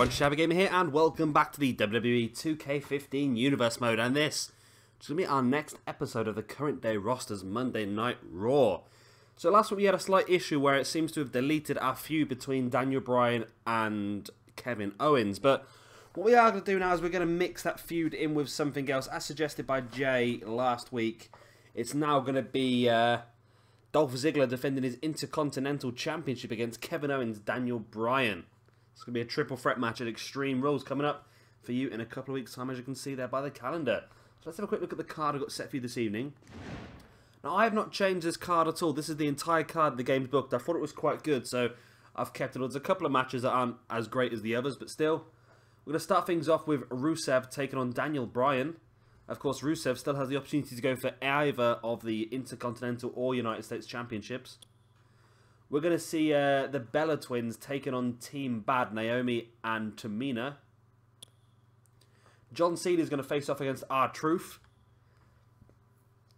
everyone, Shabby Gamer here, and welcome back to the WWE 2K16 Universe Mode, and this is going to be our next episode of the current day roster's Monday Night Raw. So last week we had a slight issue where it seems to have deleted our feud between Daniel Bryan and Kevin Owens, but what we are going to do now is we're going to mix that feud in with something else, as suggested by Jay last week. It's now going to be Dolph Ziggler defending his Intercontinental Championship against Kevin Owens, Daniel Bryan. It's going to be a triple threat match at Extreme Rules coming up for you in a couple of weeks' time, as you can see there by the calendar. So let's have a quick look at the card I've got set for you this evening. Now, I have not changed this card at all. This is the entire card the game's booked. I thought it was quite good, so I've kept it. There's a couple of matches that aren't as great as the others, but still. We're going to start things off with Rusev taking on Daniel Bryan. Of course, Rusev still has the opportunity to go for either of the Intercontinental or United States Championships. We're going to see the Bella Twins taking on Team Bad, Naomi and Tamina. John Cena is going to face off against R-Truth.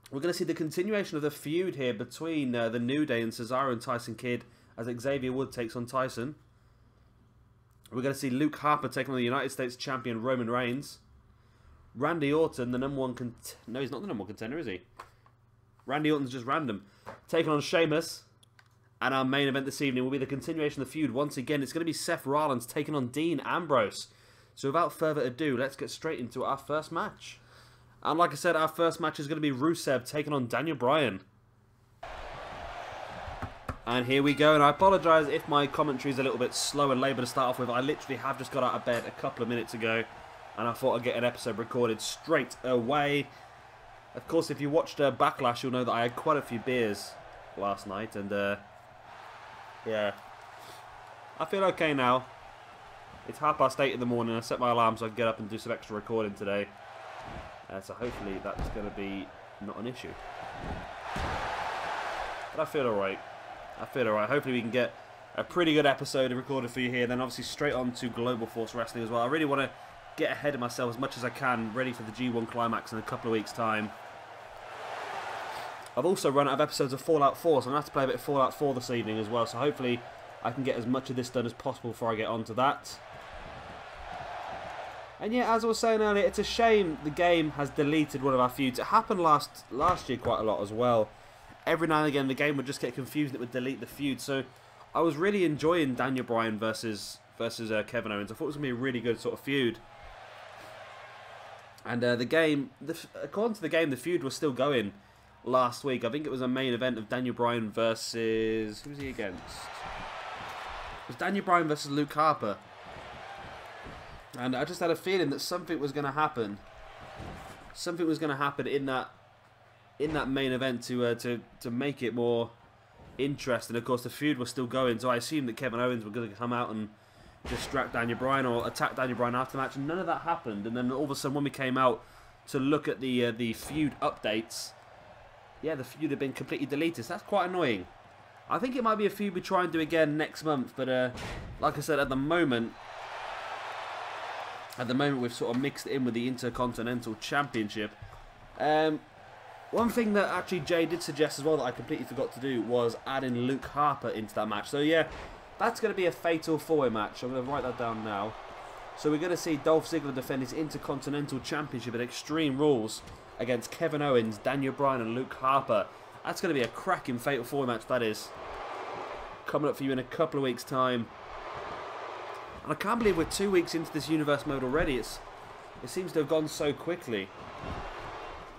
We're going to see the continuation of the feud here between the New Day and Cesaro and Tyson Kidd as Xavier Wood takes on Tyson. We're going to see Luke Harper taking on the United States Champion Roman Reigns. Randy Orton, the number one no, he's not the number one contender, is he? Randy Orton's just random. Taking on Sheamus. And our main event this evening will be the continuation of the feud. Once again, it's going to be Seth Rollins taking on Dean Ambrose. So without further ado, let's get straight into our first match. And like I said, our first match is going to be Rusev taking on Daniel Bryan. And here we go. And I apologise if my commentary is a little bit slow and labour to start off with. I literally have just got out of bed a couple of minutes ago. And I thought I'd get an episode recorded straight away. Of course, if you watched Backlash, you'll know that I had quite a few beers last night. And yeah, I feel okay now. It's 8:30 in the morning. I set my alarm so I can get up and do some extra recording today. So hopefully that's going to be not an issue. But I feel alright. I feel alright. Hopefully we can get a pretty good episode recorded for you here. Then obviously straight on to Global Force Wrestling as well. I really want to get ahead of myself as much as I can, ready for the G1 Climax in a couple of weeks' time. I've also run out of episodes of Fallout 4, so I'm going to have to play a bit of Fallout 4 this evening as well, so hopefully I can get as much of this done as possible before I get onto that. And yeah, as I was saying earlier, it's a shame the game has deleted one of our feuds. It happened last year quite a lot as well. Every now and again the game would just get confused and it would delete the feud, so I was really enjoying Daniel Bryan versus Kevin Owens. I thought it was going to be a really good sort of feud. And the game, according to the game, the feud was still going last week. I think it was a main event of Daniel Bryan versus... who was he against? It was Daniel Bryan versus Luke Harper. And I just had a feeling that something was going to happen. Something was going to happen in that main event to make it more interesting. Of course, the feud was still going, so I assumed that Kevin Owens was going to come out and distract Daniel Bryan or attack Daniel Bryan after the match. And none of that happened. And then all of a sudden, when we came out to look at the feud updates, yeah, the feud had been completely deleted, so that's quite annoying. I think it might be a feud we try and do again next month, but like I said, at the moment we've sort of mixed it in with the Intercontinental Championship. One thing that actually Jay did suggest as well that I completely forgot to do was adding Luke Harper into that match. So yeah, that's going to be a fatal four-way match. I'm going to write that down now. So we're going to see Dolph Ziggler defend his Intercontinental Championship at Extreme Rules against Kevin Owens, Daniel Bryan and Luke Harper. That's going to be a cracking fatal four-way match, that is. Coming up for you in a couple of weeks' time. And I can't believe we're 2 weeks into this universe mode already. It seems to have gone so quickly.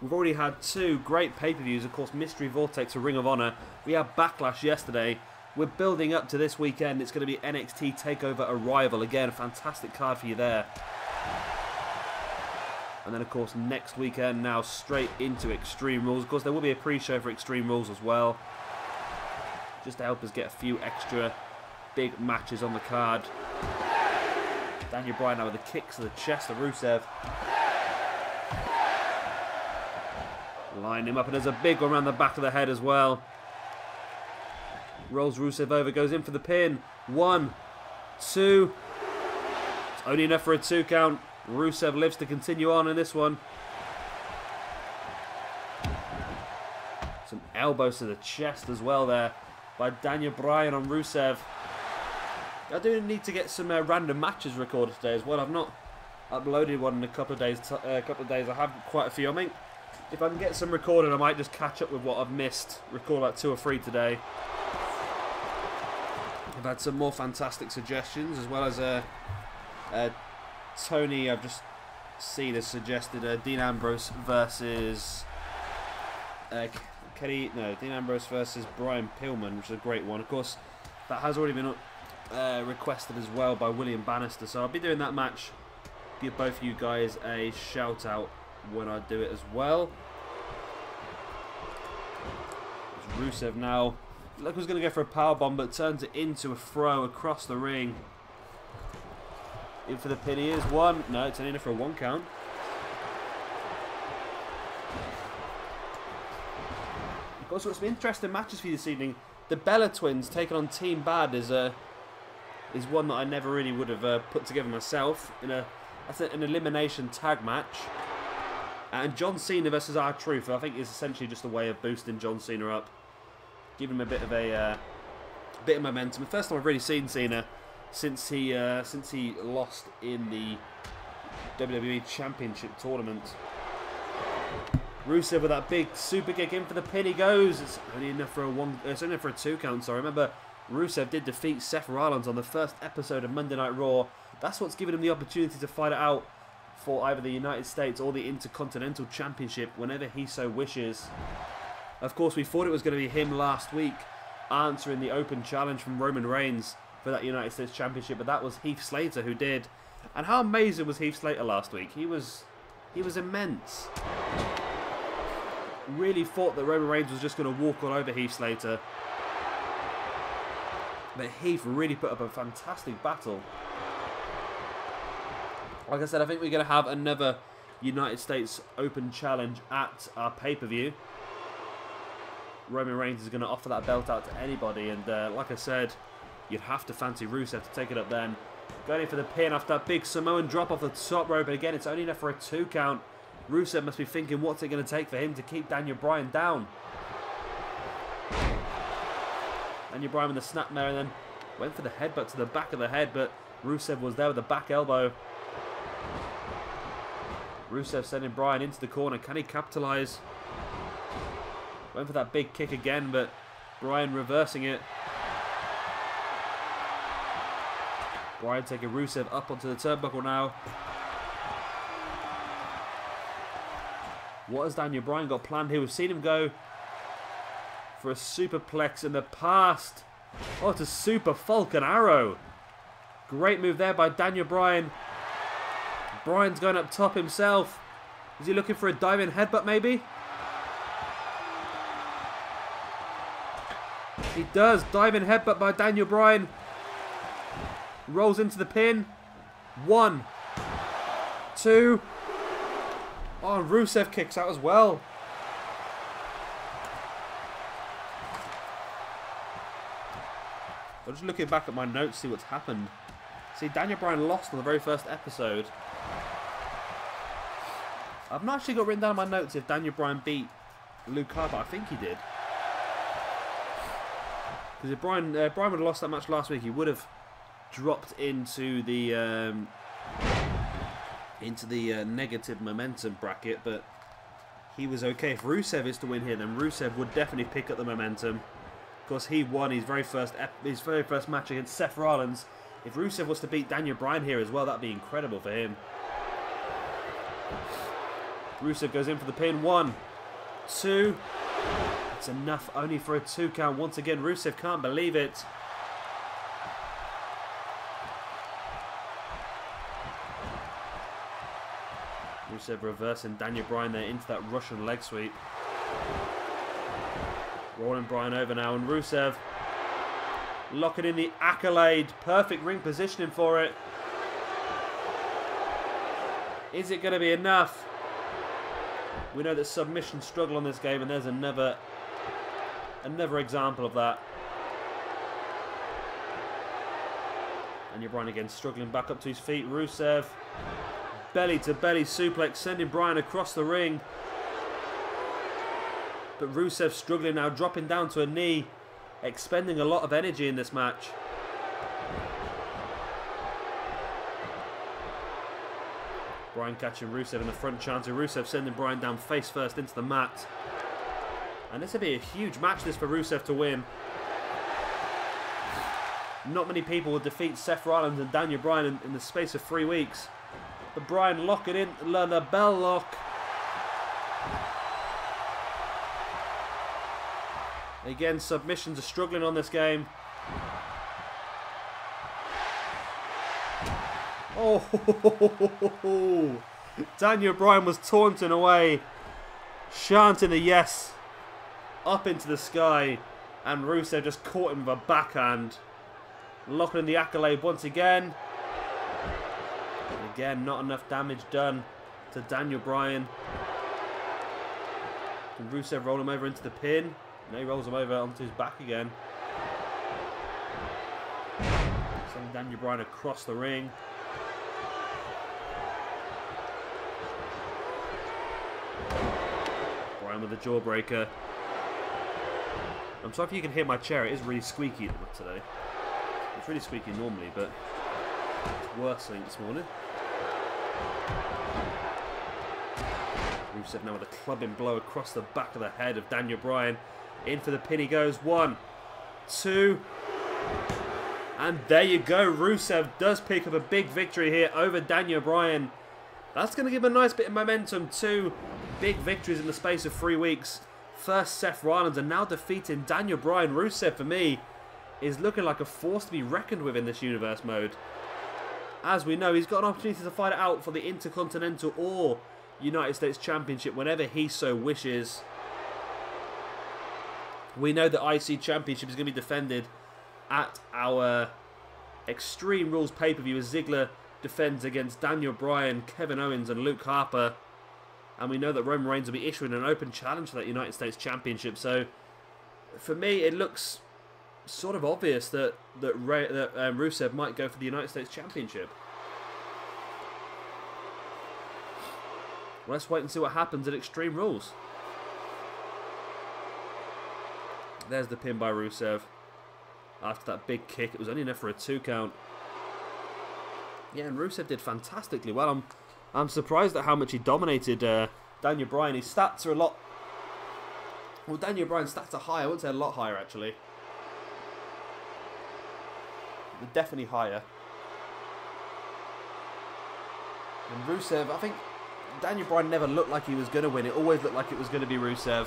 We've already had 2 great pay-per-views. Of course, Mystery Vortex for Ring of Honor. We had Backlash yesterday. We're building up to this weekend. It's going to be NXT TakeOver Arrival. Again, a fantastic card for you there. And then, of course, next weekend now straight into Extreme Rules. Of course, there will be a pre-show for Extreme Rules as well. Just to help us get a few extra big matches on the card. Daniel Bryan now with the kicks to the chest of Rusev. Line him up, and there's a big one around the back of the head as well. Rolls Rusev over, goes in for the pin. 1, 2. It's only enough for a 2 count. Rusev lives to continue on in this one. Some elbows to the chest as well there by Daniel Bryan on Rusev. I do need to get some random matches recorded today as well. I've not uploaded one in a couple of days. I have quite a few. I mean, if I can get some recorded, I might just catch up with what I've missed. Record like 2 or 3 today. I've had some more fantastic suggestions, as well as Tony. I've just seen has suggested Dean Ambrose versus Dean Ambrose versus Bryan Pillman, which is a great one. Of course, that has already been requested as well by William Bannister, so I'll be doing that match. Give both of you guys a shout out when I do it as well. It's Rusev now. Look, was going to go for a powerbomb, but turns it into a throw across the ring. In for the pin, he is one. No, it's only in for a 1 count. Of course, what's some interesting matches for you this evening. The Bella Twins taking on Team Bad is one that I never really would have put together myself in an elimination tag match. And John Cena versus R-Truth, I think, is essentially just a way of boosting John Cena up, giving him a bit of momentum. The first time I've really seen Cena since he lost in the WWE Championship tournament. Rusev with that big super kick in for the pin. He goes. It's only enough for a 2 count. So I remember Rusev did defeat Seth Rollins on the first episode of Monday Night Raw. That's what's given him the opportunity to fight it out for either the United States or the Intercontinental Championship whenever he so wishes. Of course, we thought it was going to be him last week answering the open challenge from Roman Reigns for that United States Championship, but that was Heath Slater who did. And how amazing was Heath Slater last week? He was immense. Really thought that Roman Reigns was just going to walk all over Heath Slater. But Heath really put up a fantastic battle. Like I said, I think we're going to have another United States Open Challenge at our pay-per-view. Roman Reigns is going to offer that belt out to anybody. And like I said, you'd have to fancy Rusev to take it up then. Going in for the pin after that big Samoan drop off the top rope. But again, it's only enough for a 2 count. Rusev must be thinking, what's it going to take for him to keep Daniel Bryan down? Daniel Bryan with the snapmare and then went for the headbutt to the back of the head, but Rusev was there with the back elbow. Rusev sending Bryan into the corner. Can he capitalise? Went for that big kick again, but Bryan reversing it. Bryan taking Rusev up onto the turnbuckle now. What has Daniel Bryan got planned here? We've seen him go for a superplex in the past. Oh, it's a super Falcon Arrow. Great move there by Daniel Bryan. Bryan's going up top himself. Is he looking for a diving headbutt maybe? He does. Diving headbutt by Daniel Bryan. Rolls into the pin. 1, 2. Oh, and Rusev kicks out as well. I'm just looking back at my notes to see what's happened. See, Daniel Bryan lost on the very first episode. I've not actually got written down in my notes if Daniel Bryan beat Luke Harper. I think he did. Because if Bryan would have lost that match last week, he would have dropped into the negative momentum bracket, but he was okay. If Rusev is to win here, then Rusev would definitely pick up the momentum. Of course, he won his very first match against Seth Rollins. If Rusev was to beat Daniel Bryan here as well, that'd be incredible for him. Rusev goes in for the pin. 1, 2. It's enough only for a 2 count. Once again, Rusev can't believe it. Rusev reversing Daniel Bryan there into that Russian leg sweep. Rolling Bryan over now, and Rusev locking in the accolade. Perfect ring positioning for it. Is it going to be enough? We know that submissions struggle on this game, and there's another example of that. Daniel Bryan again struggling back up to his feet. Rusev belly to belly suplex, sending Bryan across the ring. But Rusev struggling now, dropping down to a knee, expending a lot of energy in this match. Bryan catching Rusev in the front chancer. Rusev sending Bryan down face first into the mat. And this would be a huge match, this, for Rusev to win. Not many people will defeat Seth Rollins and Daniel Bryan in the space of 3 weeks. But Bryan lock it in, the bell lock. Again, submissions are struggling on this game. Oh, Daniel Bryan was taunting away, chanting the yes up into the sky, and Rusev just caught him with a backhand, locking in the accolade once again. And again, not enough damage done to Daniel Bryan. Can Rusev roll him over into the pin? No, he rolls him over onto his back again. Sending Daniel Bryan across the ring. Bryan with the jawbreaker. I'm sorry if you can hear my chair, it is really squeaky today. It's really squeaky normally, but it's worse than this morning. Rusev now with a clubbing blow across the back of the head of Daniel Bryan. In for the pin he goes. 1, 2, and there you go. Rusev does pick up a big victory here over Daniel Bryan. That's going to give a nice bit of momentum. 2 big victories in the space of 3 weeks. First Seth Rollins, and now defeating Daniel Bryan. Rusev, for me, is looking like a force to be reckoned with in this universe mode. As we know, he's got an opportunity to fight it out for the Intercontinental or United States Championship whenever he so wishes. We know the IC Championship is going to be defended at our Extreme Rules pay-per-view as Ziggler defends against Daniel Bryan, Kevin Owens and Luke Harper. And we know that Roman Reigns will be issuing an open challenge for that United States Championship. So, for me, it looks sort of obvious that Rusev might go for the United States Championship. Well, let's wait and see what happens at Extreme Rules. There's the pin by Rusev. After that big kick, it was only enough for a 2 count. Yeah, and Rusev did fantastically well. I'm surprised at how much he dominated Daniel Bryan. His stats are a lot... Well, Daniel Bryan's stats are high. I wouldn't say a lot higher, actually. They're definitely higher. And Rusev, I think Daniel Bryan never looked like he was going to win. It always looked like it was going to be Rusev.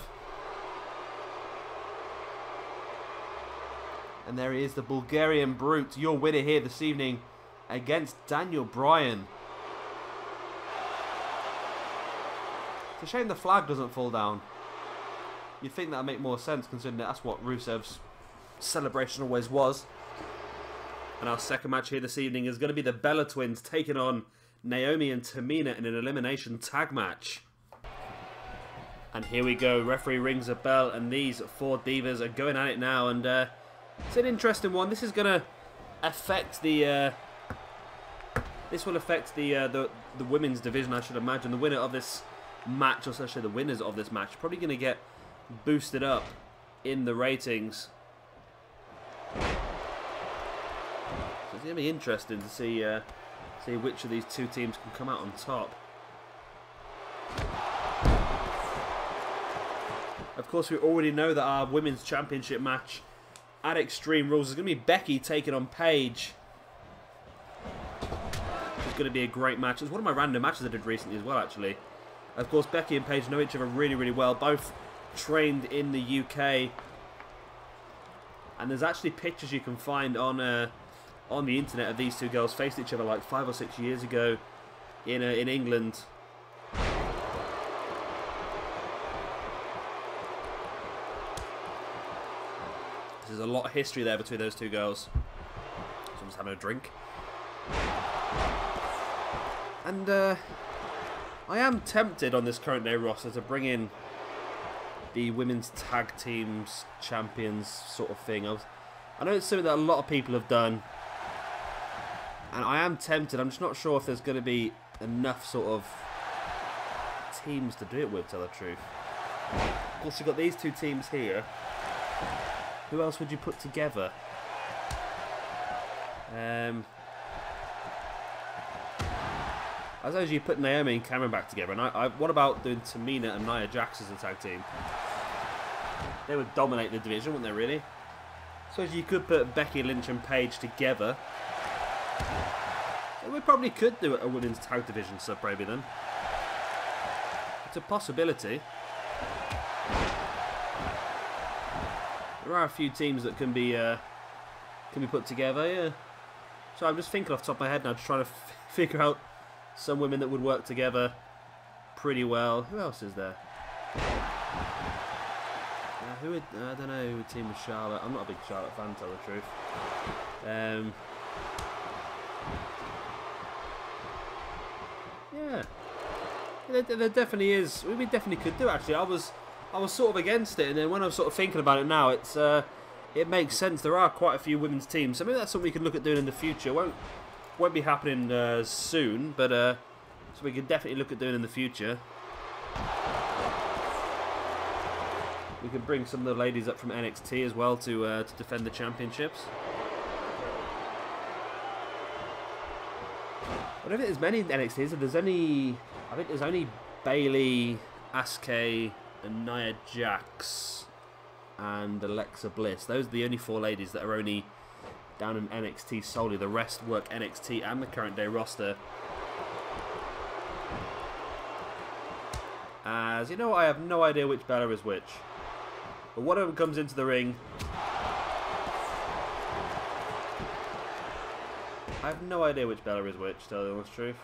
And there he is, the Bulgarian Brute, your winner here this evening against Daniel Bryan. It's a shame the flag doesn't fall down. You'd think that would make more sense considering that that's what Rusev's celebration always was. And our second match here this evening is going to be the Bella Twins taking on Naomi and Tamina in an elimination tag match. And here we go, referee rings a bell and these 4 divas are going at it now, and it's an interesting one. This is going to affect the the women's division, I should imagine. The winner of this match, or especially the winners of this match, probably going to get boosted up in the ratings. So it's going to be interesting to see see which of these 2 teams can come out on top. Of course, we already know that our women's championship match at Extreme Rules is going to be Becky taking on Paige. It's going to be a great match. It's one of my random matches I did recently as well, actually. Of course, Becky and Paige know each other really, really well. Both trained in the UK. And there's actually pictures you can find on the internet of these 2 girls faced each other like 5 or 6 years ago in England. There's a lot of history there between those 2 girls. Someone's having a drink. And I am tempted on this current day roster to bring in the women's tag teams champions sort of thing. I know it's something that a lot of people have done, and I am tempted. I'm just not sure if there's going to be enough sort of teams to do it with, to tell the truth. Of course, you've got these 2 teams here. Who else would you put together? I suppose you put Naomi and Cameron back together, and what about doing Tamina and Nia Jax as a tag team? They would dominate the division, wouldn't they, really? So you could put Becky Lynch and Paige together. So we probably could do a women's tag division sub, maybe then. It's a possibility. There are a few teams that can be put together, yeah. So I'm just thinking off the top of my head now, just trying to figure out some women that would work together pretty well. Who else is there? I don't know who would team with Charlotte. I'm not a big Charlotte fan, to tell the truth. Yeah. There definitely is. We definitely could do it, actually. I was sort of against it, and then when I'm sort of thinking about it now, it makes sense. There are quite a few women's teams, so maybe that's something we could look at doing in the future. Won't be happening soon, but so we could definitely look at doing in the future. We could bring some of the ladies up from NXT as well to defend the championships. I don't think there's many NXTs. I think there's only Bayley, Asuka, and Nia Jax, and Alexa Bliss. Those are the only 4 ladies that are only down in NXT solely. The rest work NXT and the current day roster. As you know, I have no idea which Bella is which. But one of them comes into the ring. I have no idea which Bella is which, to tell the honest truth.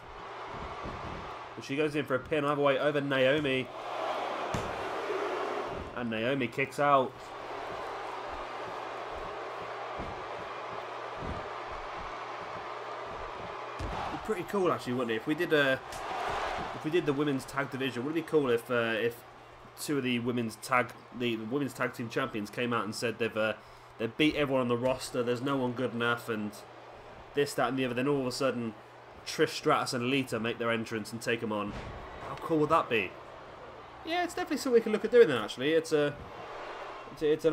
But she goes in for a pin either way over Naomi. And Naomi kicks out. It'd be pretty cool, actually, wouldn't it? If we did the women's tag division, would it be cool if 2 of the women's tag team champions came out and said they've beat everyone on the roster, there's no one good enough, and this, that, and the other. Then all of a sudden, Trish Stratus and Lita make their entrance and take them on. How cool would that be? Yeah, it's definitely something we can look at doing. Then actually, it's an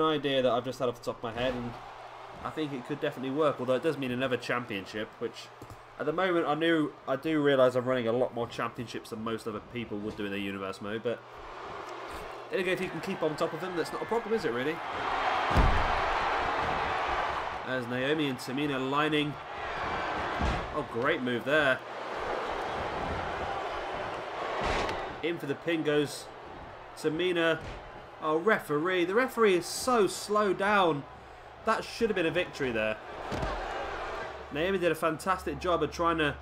idea that I've just had off the top of my head, and I think it could definitely work. Although it does mean another championship, which at the moment I do realise I'm running a lot more championships than most other people would do in their universe mode, but. Then again, if you can keep on top of them, that's not a problem, is it, really? As Naomi and Tamina lining. Oh, great move there. In for the pin goes Tamina. Oh, referee. The referee is so slow down. That should have been a victory there. Naomi did a fantastic job of trying to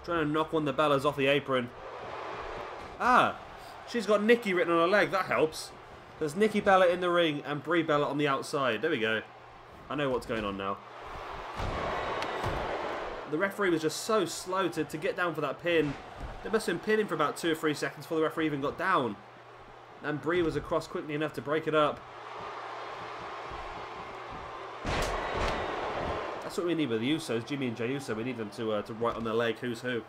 knock one of the Bellas off the apron. Ah! She's got Nikki written on her leg. That helps. There's Nikki Bella in the ring and Brie Bella on the outside. There we go. I know what's going on now. The referee was just so slow to get down for that pin. They must have been pinning for about 2 or 3 seconds before the referee even got down. And Brie was across quickly enough to break it up. That's what we need with the Usos, Jimmy and Jey Uso. We need them to write on their leg who's who.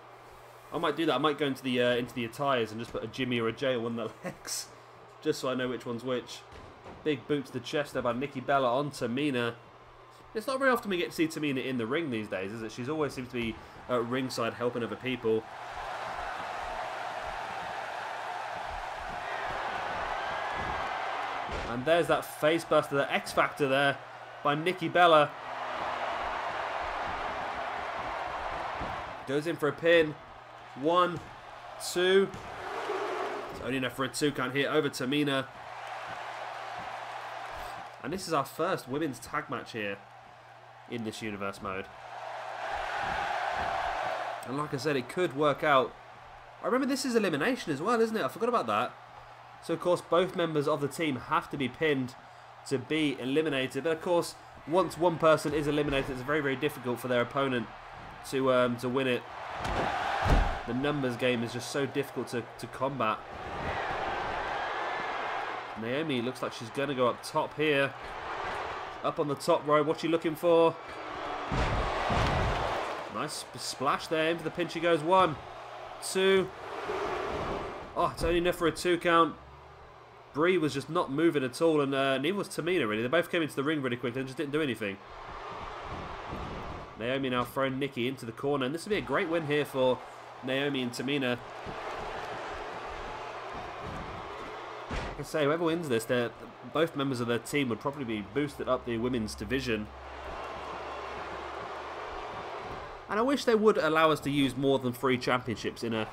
I might do that. I might go into the attires and just put a Jimmy or a Jey on one of their legs, just so I know which one's which. Big boot to the chest there by Nikki Bella on Tamina. It's not very often we get to see Tamina in the ring these days, is it? She's always seems to be at ringside helping other people. And there's that face buster, the X Factor there by Nikki Bella. Goes in for a pin. 1, 2. It's only enough for a 2 count here over Tamina. And this is our first women's tag match here in this universe mode. And like I said, it could work out. I remember this is elimination as well, isn't it? I forgot about that. So of course both members of the team have to be pinned to be eliminated. But of course, once one person is eliminated, it's very, very difficult for their opponent to win it. The numbers game is just so difficult to combat. Naomi looks like she's going to go up top here. Up on the top row. What's she looking for? Nice splash there. In for the pin she goes. 1, 2. Oh, it's only enough for a 2 count. Brie was just not moving at all, and neither was Tamina, really. They both came into the ring really quickly and just didn't do anything. Naomi now throwing Nikki into the corner, and this would be a great win here for Naomi and Tamina. Like I say, whoever wins this, both members of their team would probably be boosted up the women's division. And I wish they would allow us to use more than 3 championships in a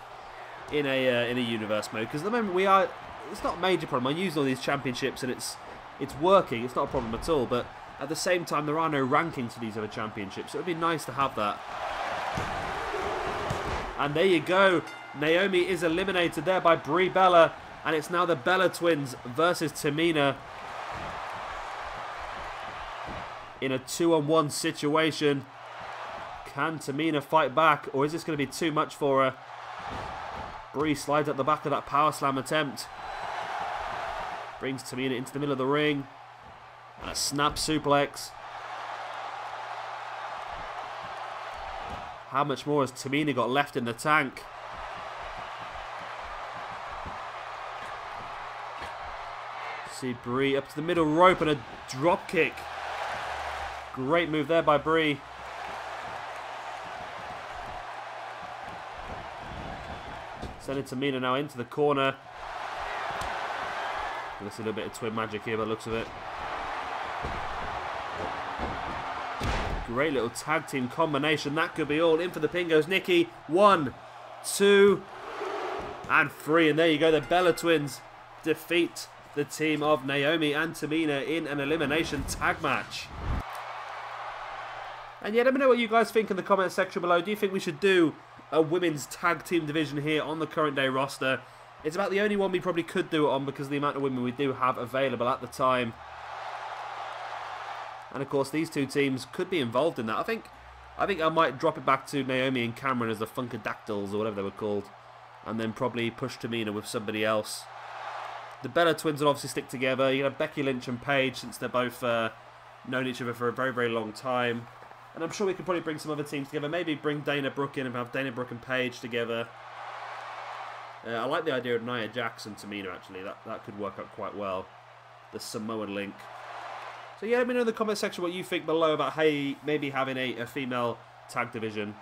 universe mode, because at the moment it's not a major problem. I'm using all these championships and it's working. It's not a problem at all. But at the same time, there are no rankings for these other championships. So it would be nice to have that. And there you go. Naomi is eliminated there by Brie Bella. And it's now the Bella Twins versus Tamina in a 2-on-1 situation. Can Tamina fight back, or is this going to be too much for her? Brie slides at the back of that power slam attempt. Brings Tamina into the middle of the ring. And a snap suplex. How much more has Tamina got left in the tank? See Brie up to the middle rope and a drop kick. Great move there by Brie. Sending Tamina now into the corner. Let's see a little bit of twin magic here by the looks of it. Great little tag team combination. That could be all. In for the pin goes Nikki. 1, 2, and 3. And there you go. The Bella Twins defeat the team of Naomi and Tamina in an elimination tag match. And yeah, let me know what you guys think in the comment section below. Do you think we should do a women's tag team division here on the current day roster? It's about the only one we probably could do it on because of the amount of women we do have available at the time. And of course, these two teams could be involved in that. I think I might drop it back to Naomi and Cameron as the Funkadactyls or whatever they were called, and then probably push Tamina with somebody else. The Bella Twins will obviously stick together. You know, Becky Lynch and Paige, since they're both known each other for a very, very long time. And I'm sure we could probably bring some other teams together. Maybe bring Dana Brooke in and have Dana Brooke and Paige together. I like the idea of Nia Jax and Tamina, actually. That could work out quite well. The Samoan link. So yeah, let me know in the comment section what you think below about, hey, maybe having a female tag division.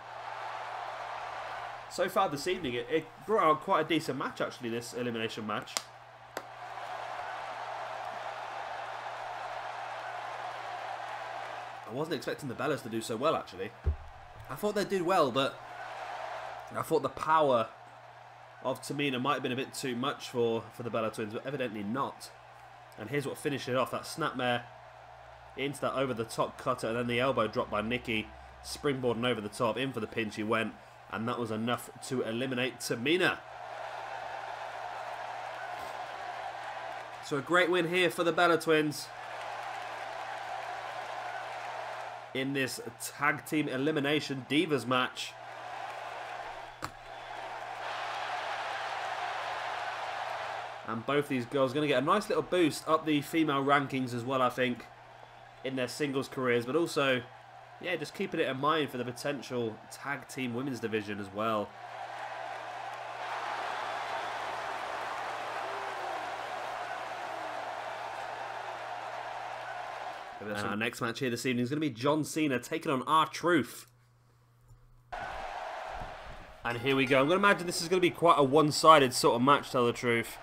So far this evening, it brought out quite a decent match, actually, this elimination match. I wasn't expecting the Bellas to do so well, actually. I thought they'd do well, but I thought the power of Tamina might have been a bit too much for the Bella Twins, but evidently not. And here's what finished it off. That snapmare into that over-the-top cutter, and then the elbow drop by Nikki. Springboarding over the top. In for the pin she went, and that was enough to eliminate Tamina. So a great win here for the Bella Twins in this tag team elimination divas match. And both these girls are going to get a nice little boost up the female rankings as well, I think, in their singles careers. But also, yeah, just keeping it in mind for the potential tag team women's division as well. And our next match here this evening is going to be John Cena taking on R-Truth. And here we go. I'm going to imagine this is going to be quite a one-sided sort of match, to tell the truth.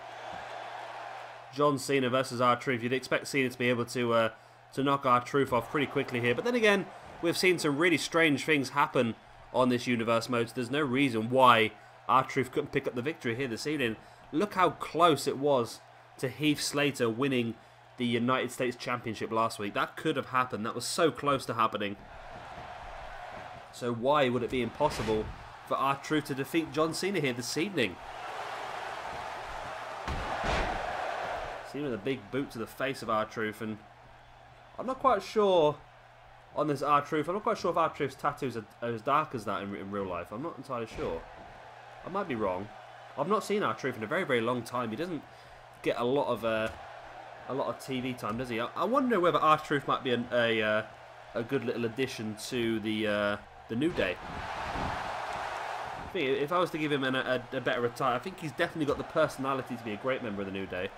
John Cena versus R-Truth. You'd expect Cena to be able to knock R-Truth off pretty quickly here. But then again, we've seen some really strange things happen on this universe mode. So there's no reason why R-Truth couldn't pick up the victory here this evening. Look how close it was to Heath Slater winning the United States Championship last week. That could have happened. That was so close to happening. So why would it be impossible for R-Truth to defeat John Cena here this evening? Cena with a big boot to the face of R-Truth, and I'm not quite sure on this R-Truth. I'm not quite sure if R-Truth's tattoos are as dark as that in real life. I'm not entirely sure. I might be wrong. I've not seen R-Truth in a very, very long time. He doesn't get a lot of TV time, does he? I wonder whether R-Truth might be a good little addition to the New Day. I think if I was to give him a better retire, I think he's definitely got the personality to be a great member of the New Day.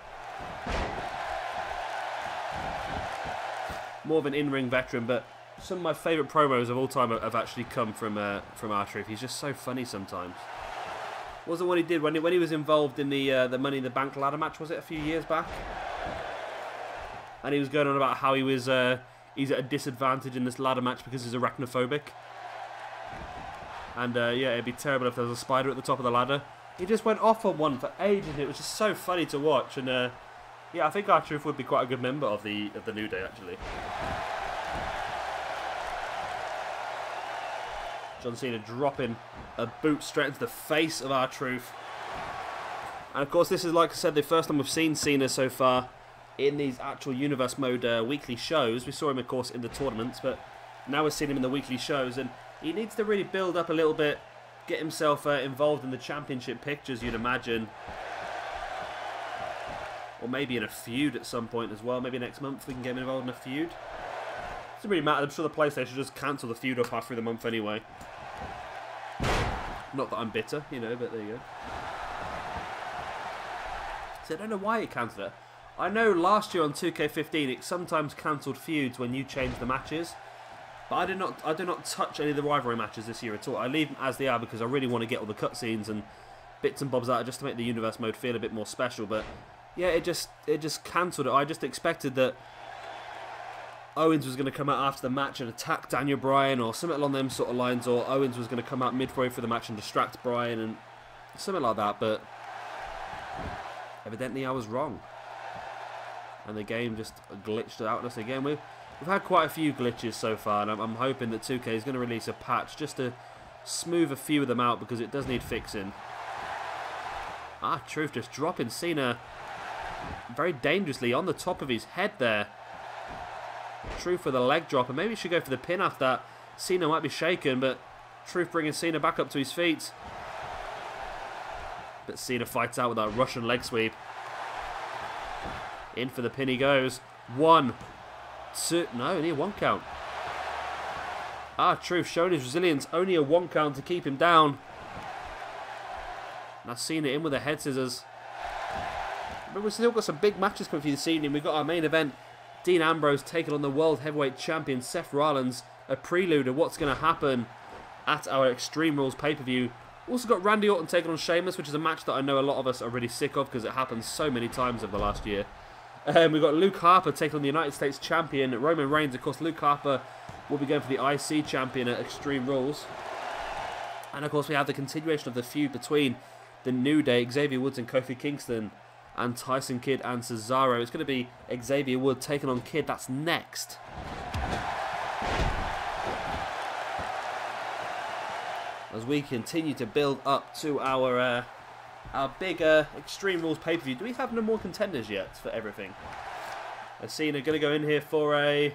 More of an in-ring veteran, but some of my favourite promos of all time have actually come from R-Truth. He's just so funny sometimes. Was the one he did when he was involved in the Money in the Bank ladder match? Was it a few years back? And he was going on about how he's at a disadvantage in this ladder match because he's arachnophobic. And yeah, it'd be terrible if there was a spider at the top of the ladder. He just went off on one for ages, and it was just so funny to watch. And yeah, I think R-Truth would be quite a good member of the New Day, actually. John Cena dropping a boot straight into the face of R-Truth. And of course, this is, like I said, the first time we've seen Cena so far in these actual Universe Mode weekly shows. We saw him, of course, in the tournaments, but now we're seeing him in the weekly shows, and he needs to really build up a little bit, get himself involved in the championship pictures, you'd imagine. Or maybe in a feud at some point as well. Maybe next month we can get him involved in a feud. Doesn't really matter. I'm sure the PlayStation just cancel the feud up halfway through the month anyway. Not that I'm bitter, you know, but there you go. So I don't know why it cancelled it. I know last year on 2K15 it sometimes cancelled feuds when you changed the matches. But I do not touch any of the rivalry matches this year at all. I leave them as they are because I really want to get all the cutscenes and bits and bobs out just to make the Universe Mode feel a bit more special. But yeah, it just cancelled it. I just expected that Owens was going to come out after the match and attack Daniel Bryan or something along them sort of lines, or Owens was going to come out midway through the match and distract Bryan and something like that, but evidently I was wrong. And the game just glitched out on us again. We've had quite a few glitches so far, and I'm hoping that 2K is going to release a patch just to smooth a few of them out because it does need fixing. R-Truth just dropping Cena very dangerously on the top of his head there. Truth for the leg drop, and maybe he should go for the pin after that. Cena might be shaken, but Truth bringing Cena back up to his feet. But Cena fights out with that Russian leg sweep. In for the pin he goes. 1, 2, no, only a 1 count. R-Truth showing his resilience, only a 1 count to keep him down. Now Cena in with the head scissors. But we've still got some big matches coming for you this evening. We've got our main event, Dean Ambrose taking on the World Heavyweight Champion Seth Rollins. A prelude of what's going to happen at our Extreme Rules pay-per-view. Also got Randy Orton taking on Sheamus, which is a match that I know a lot of us are really sick of because it happens so many times over the last year. We've got Luke Harper taking on the United States Champion Roman Reigns. Of course, Luke Harper will be going for the IC Champion at Extreme Rules. And of course, we have the continuation of the feud between the New Day, Xavier Woods and Kofi Kingston, and Tyson Kidd and Cesaro. It's going to be Xavier Woods taking on Kidd. That's next. As we continue to build up to our big Extreme Rules pay-per-view. Do we have no more contenders yet for everything? Cena going to go in here for a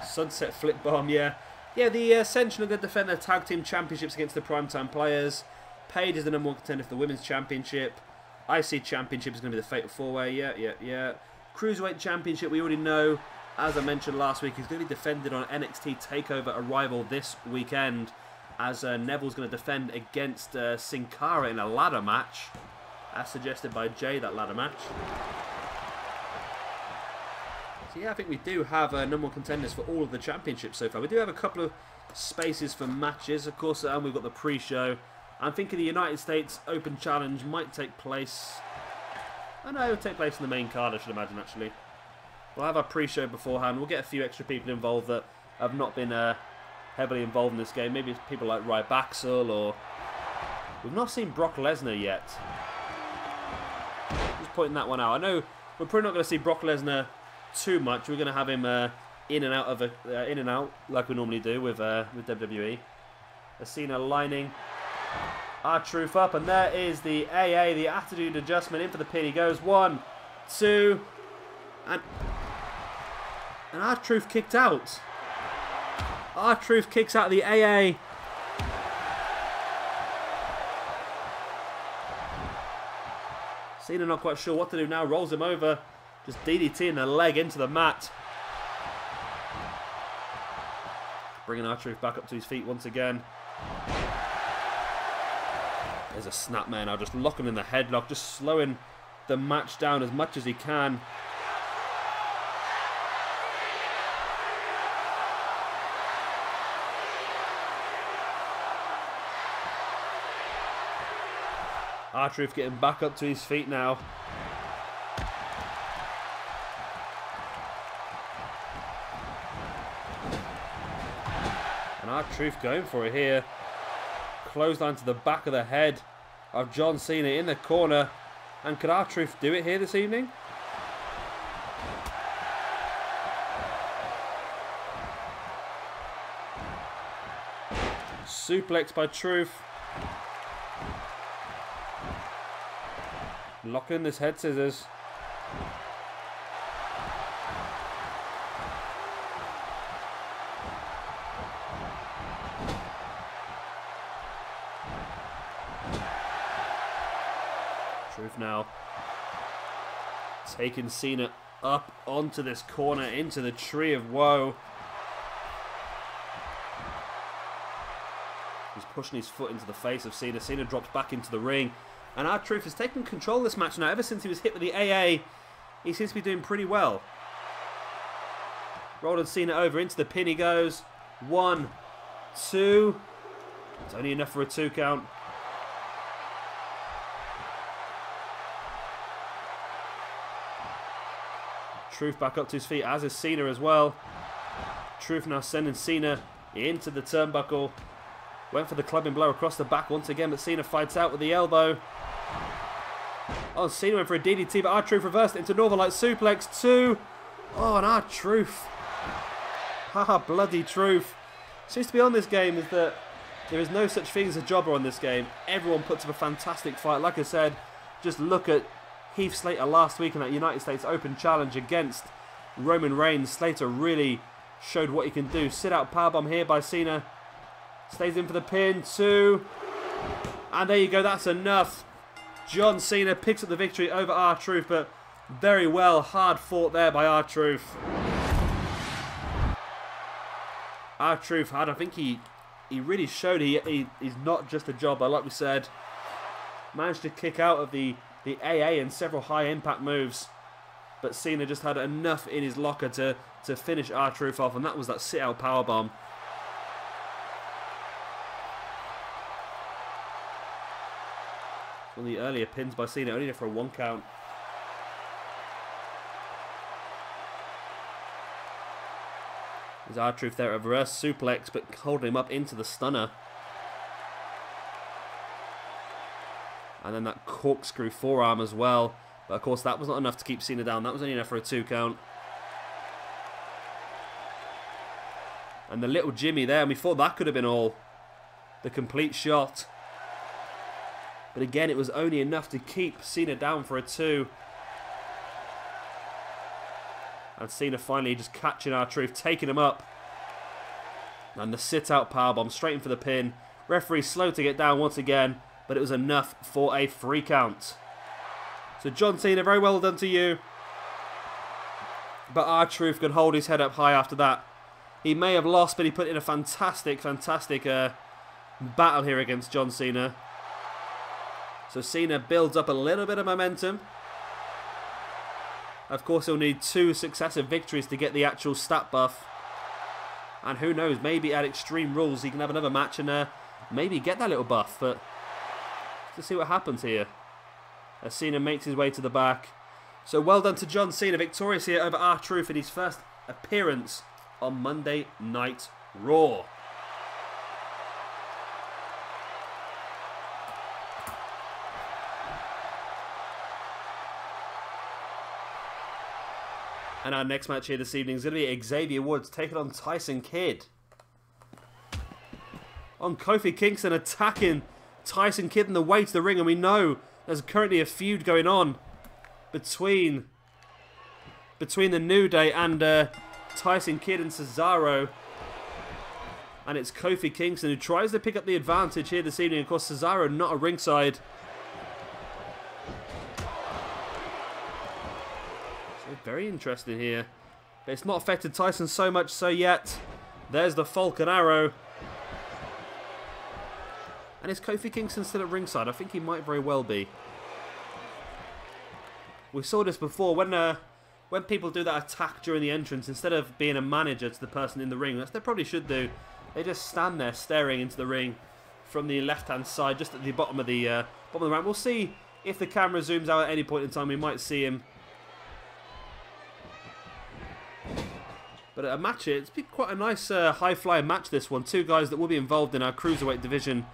sunset flip bomb, yeah. Yeah, the Ascension are going to defend their tag team championships against the Primetime Players. Paige is the #1 contender for the Women's Championship. IC Championship is going to be the Fatal 4-Way, yeah. Cruiserweight Championship, we already know, as I mentioned last week, is going to be defended on NXT TakeOver Arrival this weekend, as Neville's going to defend against Sin Cara in a ladder match, as suggested by Jay, that ladder match. So yeah, I think we do have #1 contenders for all of the championships so far. We do have a couple of spaces for matches, of course, and we've got the pre-show. I'm thinking the United States Open Challenge might take place. I know, it'll take place in the main card, I should imagine, actually. We'll have our pre-show beforehand. We'll get a few extra people involved that have not been heavily involved in this game. Maybe it's people like Ryback or... We've not seen Brock Lesnar yet. Just pointing that one out. I know we're probably not going to see Brock Lesnar too much. We're going to have him in and out like we normally do with WWE. Cena lining R-Truth up, and there is the AA, the attitude adjustment. In for the pin he goes. 1, 2, and R-Truth kicked out. R-Truth kicks out of the AA. Cena not quite sure what to do now. Rolls him over. Just DDT in the leg into the mat. Bringing R-Truth back up to his feet once again. There's a snap man now, just locking in the headlock, just slowing the match down as much as he can. R-Truth getting back up to his feet now. And R-Truth going for it here. Clothesline to the back of the head of John Cena in the corner. And could R-Truth do it here this evening? Suplex by Truth. Lock in this head scissors. Truth now taking Cena up onto this corner into the tree of woe. He's pushing his foot into the face of Cena. Cena drops back into the ring. And R-Truth has taken control of this match now. Ever since he was hit with the AA, he seems to be doing pretty well. Rolling Cena over into the pin he goes. 1, 2. It's only enough for a 2 count. Truth back up to his feet, as is Cena as well. Truth now sending Cena into the turnbuckle. Went for the clubbing blow across the back once again, but Cena fights out with the elbow. Oh, Cena went for a DDT, but R-Truth reversed it into Northern Light Suplex 2. Oh, and R-Truth. Haha, bloody Truth. Seems to be on this game is that there is no such thing as a jobber on this game. Everyone puts up a fantastic fight. Like I said, just look at Heath Slater last week in that United States Open Challenge against Roman Reigns. Slater really showed what he can do. Sit out powerbomb here by Cena. Stays in for the pin, 2. And there you go, that's enough. John Cena picks up the victory over R-Truth, but very well, hard fought there by R-Truth. R-Truth had, I think he really showed he's not just a jobber, like we said. Managed to kick out of the AA and several high impact moves. But Cena just had enough in his locker to finish R-Truth off, and that was that sit out powerbomb. One of the earlier pins by Cena, only for a 1 count. There's R-Truth there, a reverse suplex, but holding him up into the stunner. And then that corkscrew forearm as well. But of course that was not enough to keep Cena down. That was only enough for a 2 count. And the little Jimmy there, and we thought that could have been all. The complete shot. But again, it was only enough to keep Cena down for a 2. And Cena finally just catching R-Truth, taking him up. And the sit-out powerbomb straight in for the pin. Referee slow to get down once again, but it was enough for a 3 count. So John Cena, very well done to you. But R-Truth could hold his head up high after that. He may have lost, but he put in a fantastic battle here against John Cena. So Cena builds up a little bit of momentum. Of course, he'll need 2 successive victories to get the actual stat buff. And who knows, maybe at Extreme Rules he can have another match and maybe get that little buff. But let's see what happens here. As Cena makes his way to the back. So well done to John Cena, victorious here over R-Truth in his first appearance on Monday Night Raw. And our next match here this evening is going to be Xavier Woods taking on Tyson Kidd. On Kofi Kingston attacking Tyson Kidd in the way to the ring, and we know there's currently a feud going on between the New Day and Tyson Kidd and Cesaro. And it's Kofi Kingston who tries to pick up the advantage here this evening. Of course, Cesaro not at ringside. Very interesting here. But it's not affected Tyson so much so yet. There's the Falcon Arrow. And is Kofi Kingston still at ringside? I think he might very well be. We saw this before. When people do that attack during the entrance, instead of being a manager to the person in the ring, as they probably should do, they just stand there staring into the ring from the left-hand side, just at the bottom of the bottom of the ramp. We'll see if the camera zooms out at any point in time. We might see him. But a match here, it's been quite a nice high-flying match, this one. Two guys that will be involved in our Cruiserweight division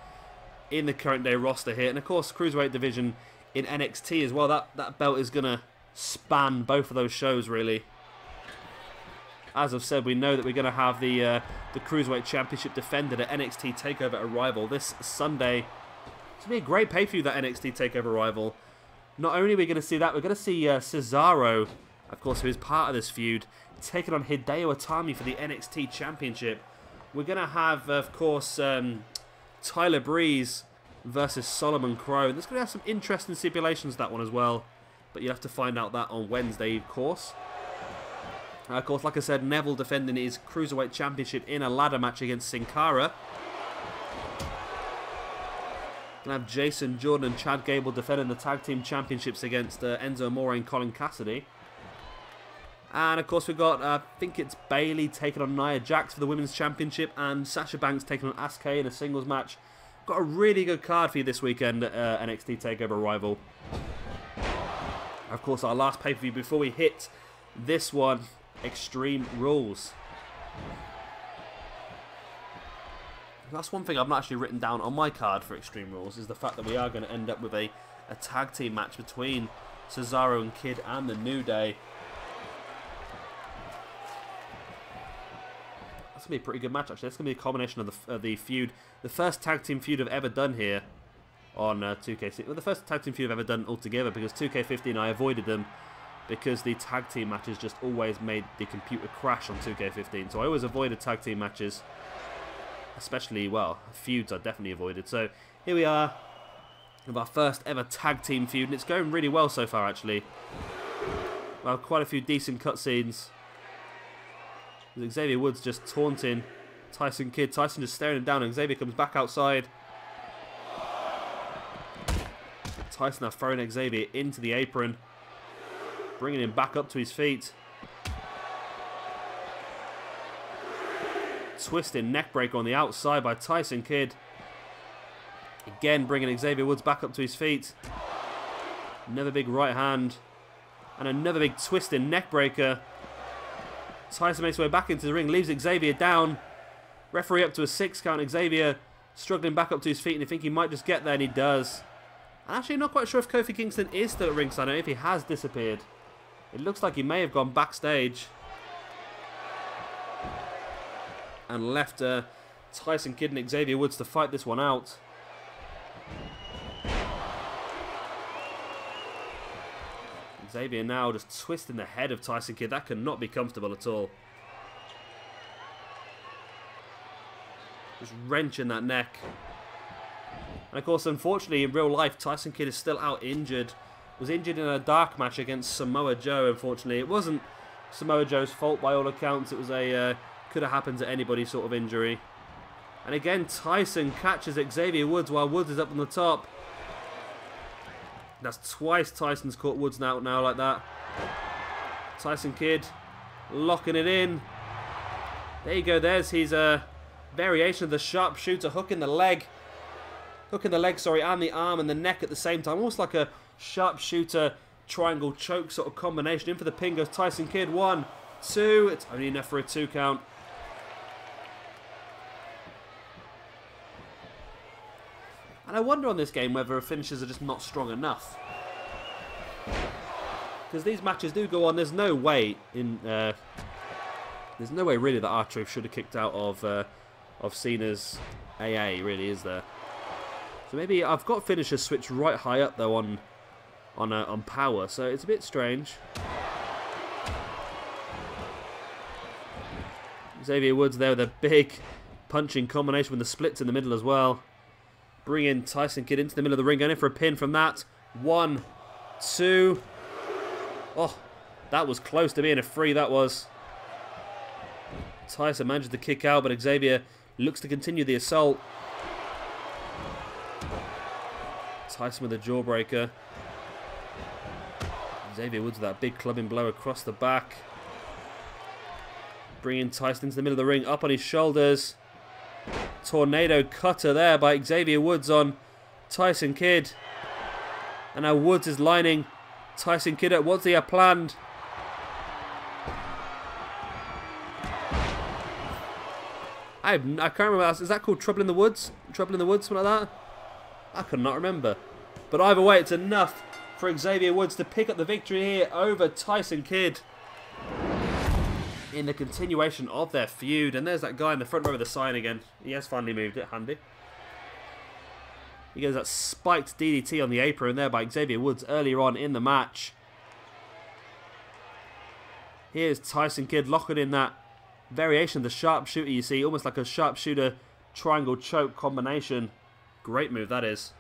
in the current day roster here. And of course, Cruiserweight division in NXT as well. That belt is going to span both of those shows, really. As I've said, we know that we're going to have the Cruiserweight Championship defended at NXT TakeOver Arrival this Sunday. It's going to be a great pay-per-view, that NXT TakeOver Arrival. Not only are we going to see that, we're going to see Cesaro, of course, who is part of this feud, taking on Hideo Itami for the NXT Championship. We're going to have, of course, Tyler Breeze versus Solomon Crowe. There's going to have some interesting stipulations, that one as well. But you'll have to find out that on Wednesday, of course. Of course, like I said, Neville defending his Cruiserweight Championship in a ladder match against Sin Cara. Going to have Jason Jordan and Chad Gable defending the Tag Team Championships against Enzo Amore and Colin Cassidy. And of course we've got, I think it's Bayley taking on Nia Jax for the Women's Championship, and Sasha Banks taking on Asuka in a singles match. Got a really good card for you this weekend at NXT TakeOver Arrival. Of course, our last pay-per-view before we hit this one, Extreme Rules. That's one thing I've not actually written down on my card for Extreme Rules, is the fact that we are going to end up with a tag team match between Cesaro and Kid and the New Day. That's going to be a pretty good match, actually. That's going to be a combination of the feud. The first tag team feud I've ever done here on 2K16. Well, the first tag team feud I've ever done altogether, because 2K15 I avoided them because the tag team matches just always made the computer crash on 2K15. So I always avoided tag team matches. Especially, well, feuds I definitely avoided. So here we are with our first ever tag team feud. And it's going really well so far, actually. Well, quite a few decent cutscenes. Xavier Woods just taunting Tyson Kidd. Tyson just staring him down, and Xavier comes back outside. Tyson now throwing Xavier into the apron, bringing him back up to his feet. Twisting neckbreaker on the outside by Tyson Kidd. Again bringing Xavier Woods back up to his feet. Another big right hand. And another big twisting neckbreaker. Tyson makes his way back into the ring, leaves Xavier down. Referee up to a 6 count. Xavier struggling back up to his feet, and you think he might just get there, and he does. I'm actually not quite sure if Kofi Kingston is still at ringside. I don't know if he has disappeared. It looks like he may have gone backstage and left Tyson Kidd and Xavier Woods to fight this one out. Xavier now just twisting the head of Tyson Kidd. That could not be comfortable at all. Just wrenching that neck. And of course, unfortunately, in real life, Tyson Kidd is still out injured. Was injured in a dark match against Samoa Joe, unfortunately. It wasn't Samoa Joe's fault by all accounts. It was a could have happened to anybody sort of injury. And again, Tyson catches Xavier Woods while Woods is up on the top. That's twice Tyson's caught Woods now like that. Tyson Kidd locking it in. There you go. There's his variation of the sharpshooter, hooking the leg. Hooking the leg, sorry, and the arm and the neck at the same time. Almost like a sharpshooter triangle choke sort of combination. In for the pin goes Tyson Kidd. 1, 2. It's only enough for a 2 count. And I wonder on this game whether finishes are just not strong enough. Because these matches do go on. There's no way really that R-Truth should have kicked out of Cena's AA, really, is there? So maybe I've got finishers switched right high up though on power, so it's a bit strange. Xavier Woods there with a big punching combination with the splits in the middle as well. Bringing Tyson Kidd into the middle of the ring, going in for a pin from that. 1, 2. Oh, that was close to being a free, that was. Tyson manages to kick out, but Xavier looks to continue the assault. Tyson with a jawbreaker. Xavier Woods with that big clubbing blow across the back. Bringing Tyson into the middle of the ring, up on his shoulders. Tornado cutter there by Xavier Woods on Tyson Kidd. And now Woods is lining Tyson Kidd up. What's he have planned? I can't remember. Is that called Trouble in the Woods? Trouble in the Woods, something like that? I could not remember. But either way, it's enough for Xavier Woods to pick up the victory here over Tyson Kidd in the continuation of their feud. And there's that guy in the front row with the sign again. He has finally moved it. Handy. He goes that spiked DDT on the apron there by Xavier Woods earlier on in the match. Here's Tyson Kidd locking in that variation of the sharpshooter, you see. Almost like a sharpshooter triangle choke combination. Great move, that is.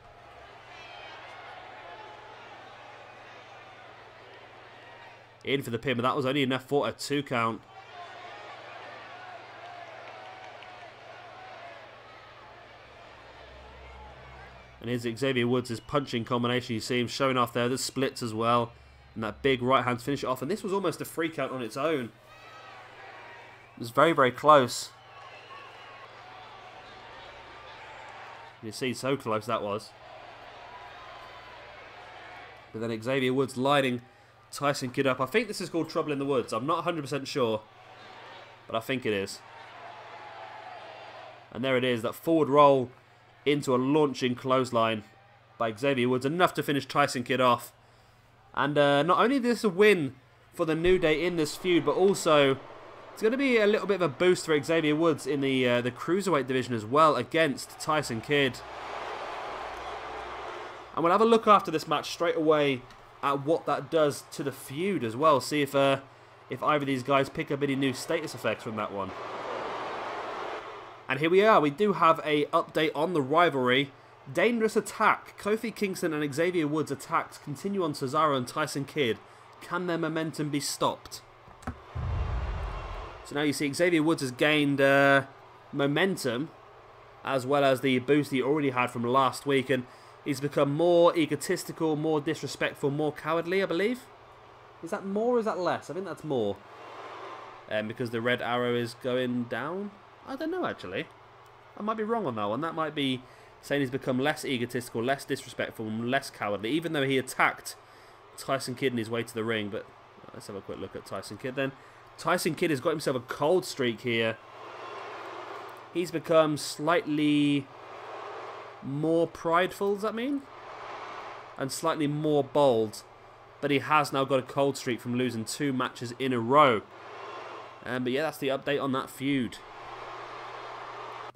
In for the pin, but that was only enough for a 2 count. And here's Xavier Woods' punching combination. You see him showing off there. The splits as well. And that big right hand to finish it off. And this was almost a 3 count on its own. It was very, very close. You see, so close that was. But then Xavier Woods lining Tyson Kidd up. I think this is called Trouble in the Woods. I'm not 100% sure. But I think it is. And there it is. That forward roll into a launching clothesline by Xavier Woods. Enough to finish Tyson Kidd off. And not only is this a win for the New Day in this feud, but also it's going to be a little bit of a boost for Xavier Woods in the Cruiserweight division as well against Tyson Kidd. And we'll have a look after this match straight away at what that does to the feud as well. See if either of these guys pick up any new status effects from that one. And here we are. We do have a update on the rivalry. Dangerous attack. Kofi Kingston and Xavier Woods attacks continue on Cesaro and Tyson Kidd. Can their momentum be stopped? So now you see Xavier Woods has gained momentum, as well as the boost he already had from last week, and he's become more egotistical, more disrespectful, more cowardly, I believe. Is that more or is that less? I think that's more. Because the red arrow is going down? I don't know, actually. I might be wrong on that one. That might be saying he's become less egotistical, less disrespectful, and less cowardly, even though he attacked Tyson Kidd in his way to the ring. But let's have a quick look at Tyson Kidd then. Tyson Kidd has got himself a cold streak here. He's become slightly more prideful, does that mean? And slightly more bold. But he has now got a cold streak from losing 2 matches in a row. But yeah, that's the update on that feud.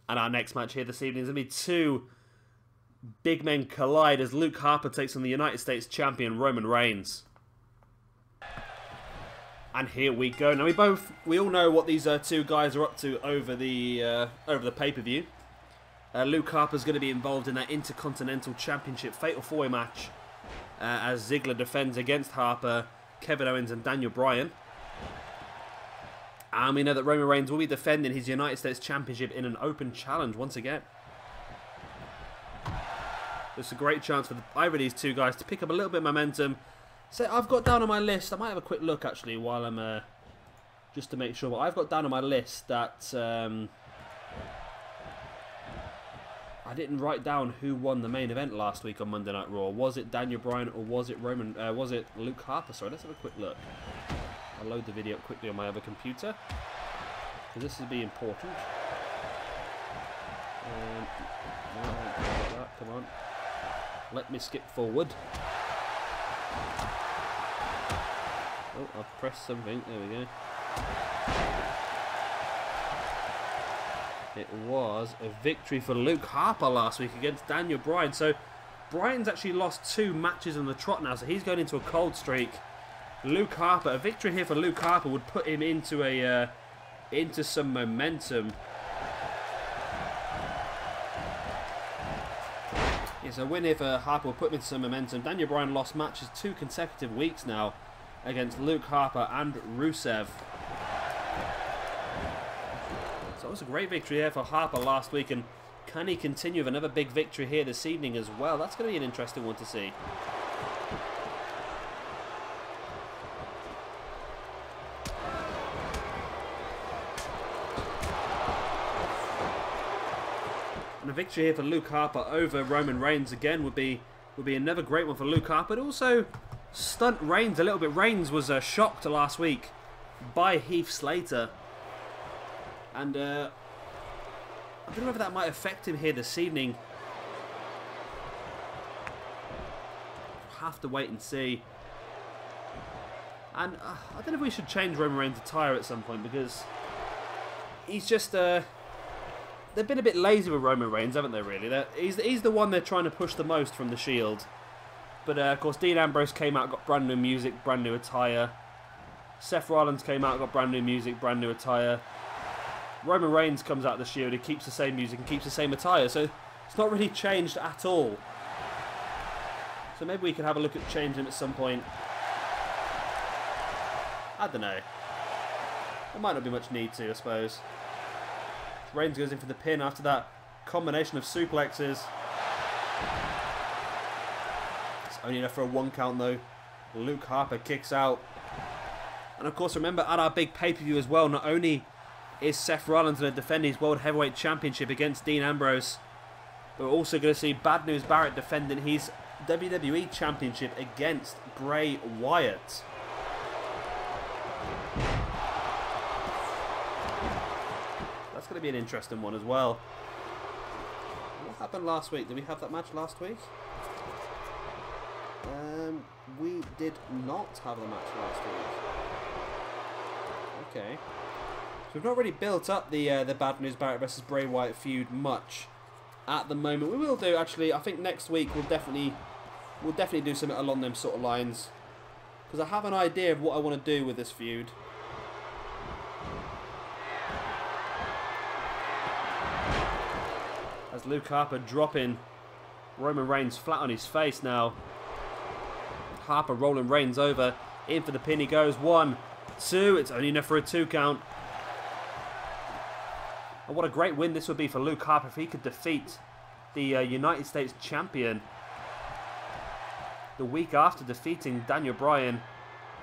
And our next match here this evening is going to be 2 big men collide as Luke Harper takes on the United States champion Roman Reigns. And here we go. Now we all know what these 2 guys are up to over the pay-per-view. Luke Harper's going to be involved in that Intercontinental Championship Fatal 4-Way match as Ziggler defends against Harper, Kevin Owens and Daniel Bryan. And we know that Roman Reigns will be defending his United States Championship in an open challenge once again. It's a great chance for either of these 2 guys to pick up a little bit of momentum. So I've got down on my list, I might have a quick look actually while I'm, just to make sure, but I've got down on my list that I didn't write down who won the main event last week on Monday Night Raw. Was it Daniel Bryan or was it was it Luke Harper? Sorry, let's have a quick look. I'll load the video up quickly on my other computer, because this will be important. Come on. Let me skip forward. Oh, I've pressed something. There we go. It was a victory for Luke Harper last week against Daniel Bryan. So Bryan's actually lost 2 matches in the trot now, so he's going into a cold streak. Luke Harper, a victory here for Luke Harper would put him into some momentum. Yes, a win here for Harper will put him into some momentum. Daniel Bryan lost matches 2 consecutive weeks now against Luke Harper and Rusev. So it was a great victory here for Harper last week, and can he continue with another big victory here this evening as well? That's going to be an interesting one to see. And a victory here for Luke Harper over Roman Reigns again would be would be another great one for Luke Harper. But also stunt Reigns a little bit. Reigns was shocked last week by Heath Slater. And I don't know whether that might affect him here this evening. Have to wait and see. And I don't know if we should change Roman Reigns' attire at some point, because he's just... they've been a bit lazy with Roman Reigns, haven't they, really? He's the one they're trying to push the most from the Shield. But, of course, Dean Ambrose came out, got brand new music, brand new attire. Seth Rollins came out, got brand new music, brand new attire. Roman Reigns comes out of the Shield, he keeps the same music and keeps the same attire. So, it's not really changed at all. So, maybe we can have a look at changing him at some point. I don't know. There might not be much need to, I suppose. Reigns goes in for the pin after that combination of suplexes. It's only enough for a 1 count though. Luke Harper kicks out. And of course, remember, at our big pay-per-view as well, not only is Seth Rollins going to defend his World Heavyweight Championship against Dean Ambrose, but we're also going to see Bad News Barrett defending his WWE Championship against Bray Wyatt. That's going to be an interesting one as well. What happened last week? Did we have that match last week? We did not have the match last week. Okay. So we've not really built up the Bad News Barrett versus Bray Wyatt feud much at the moment. We will do, actually. I think next week we'll definitely do something along them sort of lines, because I have an idea of what I want to do with this feud. As Luke Harper dropping Roman Reigns flat on his face now. Harper rolling Reigns over. In for the pin he goes. 1, 2. It's only enough for a 2 count. And what a great win this would be for Luke Harper if he could defeat the United States Champion the week after defeating Daniel Bryan.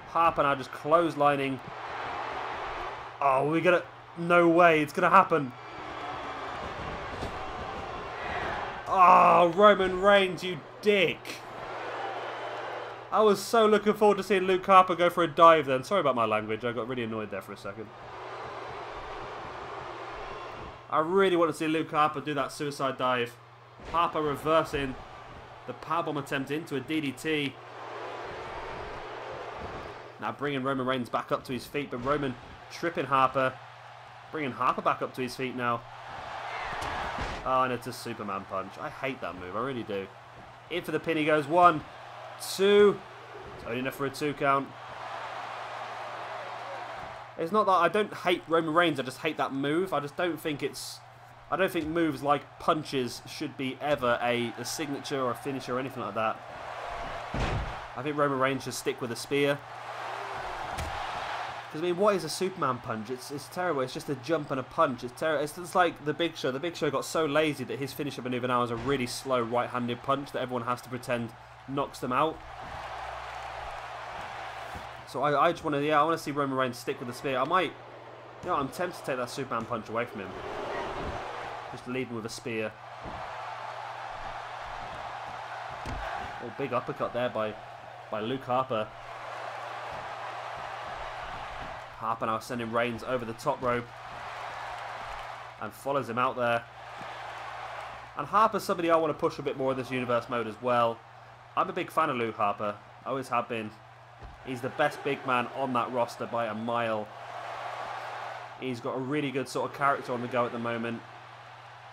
Harper now just clotheslining. Oh, we're gonna... No way, it's gonna happen. Oh, Roman Reigns, you dick. I was so looking forward to seeing Luke Harper go for a dive then. Sorry about my language, I got really annoyed there for a second. I really want to see Luke Harper do that suicide dive. Harper reversing the powerbomb attempt into a DDT. Now bringing Roman Reigns back up to his feet, but Roman tripping Harper. Bringing Harper back up to his feet now. Oh, and it's a Superman punch. I hate that move, I really do. In for the pin he goes. 1, 2. It's only enough for a 2 count. It's not that I don't hate Roman Reigns, I just hate that move. I just don't think it's... I don't think moves like punches should be ever a signature or a finisher or anything like that. I think Roman Reigns should stick with a spear. Because, I mean, what is a Superman punch? It's terrible. It's just a jump and a punch. It's terrible. It's just like the Big Show. The Big Show got so lazy that his finisher maneuver now is a really slow right-handed punch that everyone has to pretend knocks them out. So I just want to, I want to see Roman Reigns stick with the spear. I might, you know, I'm tempted to take that Superman punch away from him. Just leave him with a spear. Oh, big uppercut there by Luke Harper. Harper now sending Reigns over the top rope and follows him out there. And Harper's somebody I want to push a bit more in this universe mode as well. I'm a big fan of Luke Harper. I always have been. He's the best big man on that roster by a mile. He's got a really good sort of character on the go at the moment.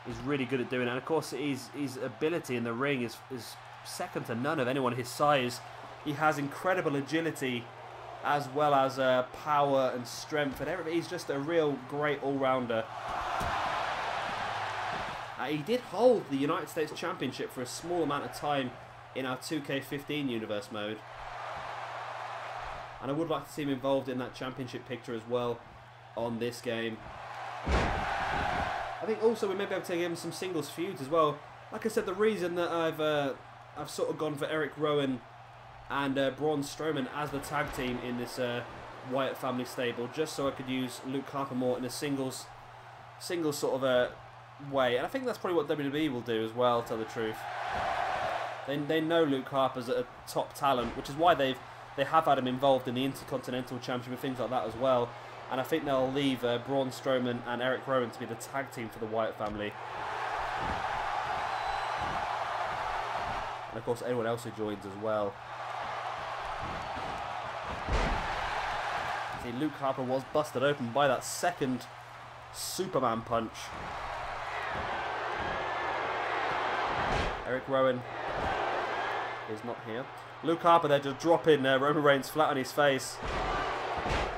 He's really good at doing it. And of course, his ability in the ring is second to none of anyone his size. He has incredible agility, as well as power and strength and everything. He's just a real great all-rounder. He did hold the United States Championship for a small amount of time in our 2K15 universe mode. And I would like to see him involved in that championship picture as well on this game. I think also we may be able to give him some singles feuds as well. Like I said, the reason that I've sort of gone for Eric Rowan and Braun Strowman as the tag team in this Wyatt family stable, just so I could use Luke Harper more in a singles sort of way. And I think that's probably what WWE will do as well, to tell the truth. They know Luke Harper's a top talent, which is why they have had him involved in the Intercontinental Championship and things like that as well. And I think they'll leave Braun Strowman and Eric Rowan to be the tag team for the Wyatt family. And of course anyone else who joins as well. See, Luke Harper was busted open by that second Superman punch. Eric Rowan is not here. Luke Harper there just dropping Roman Reigns flat on his face.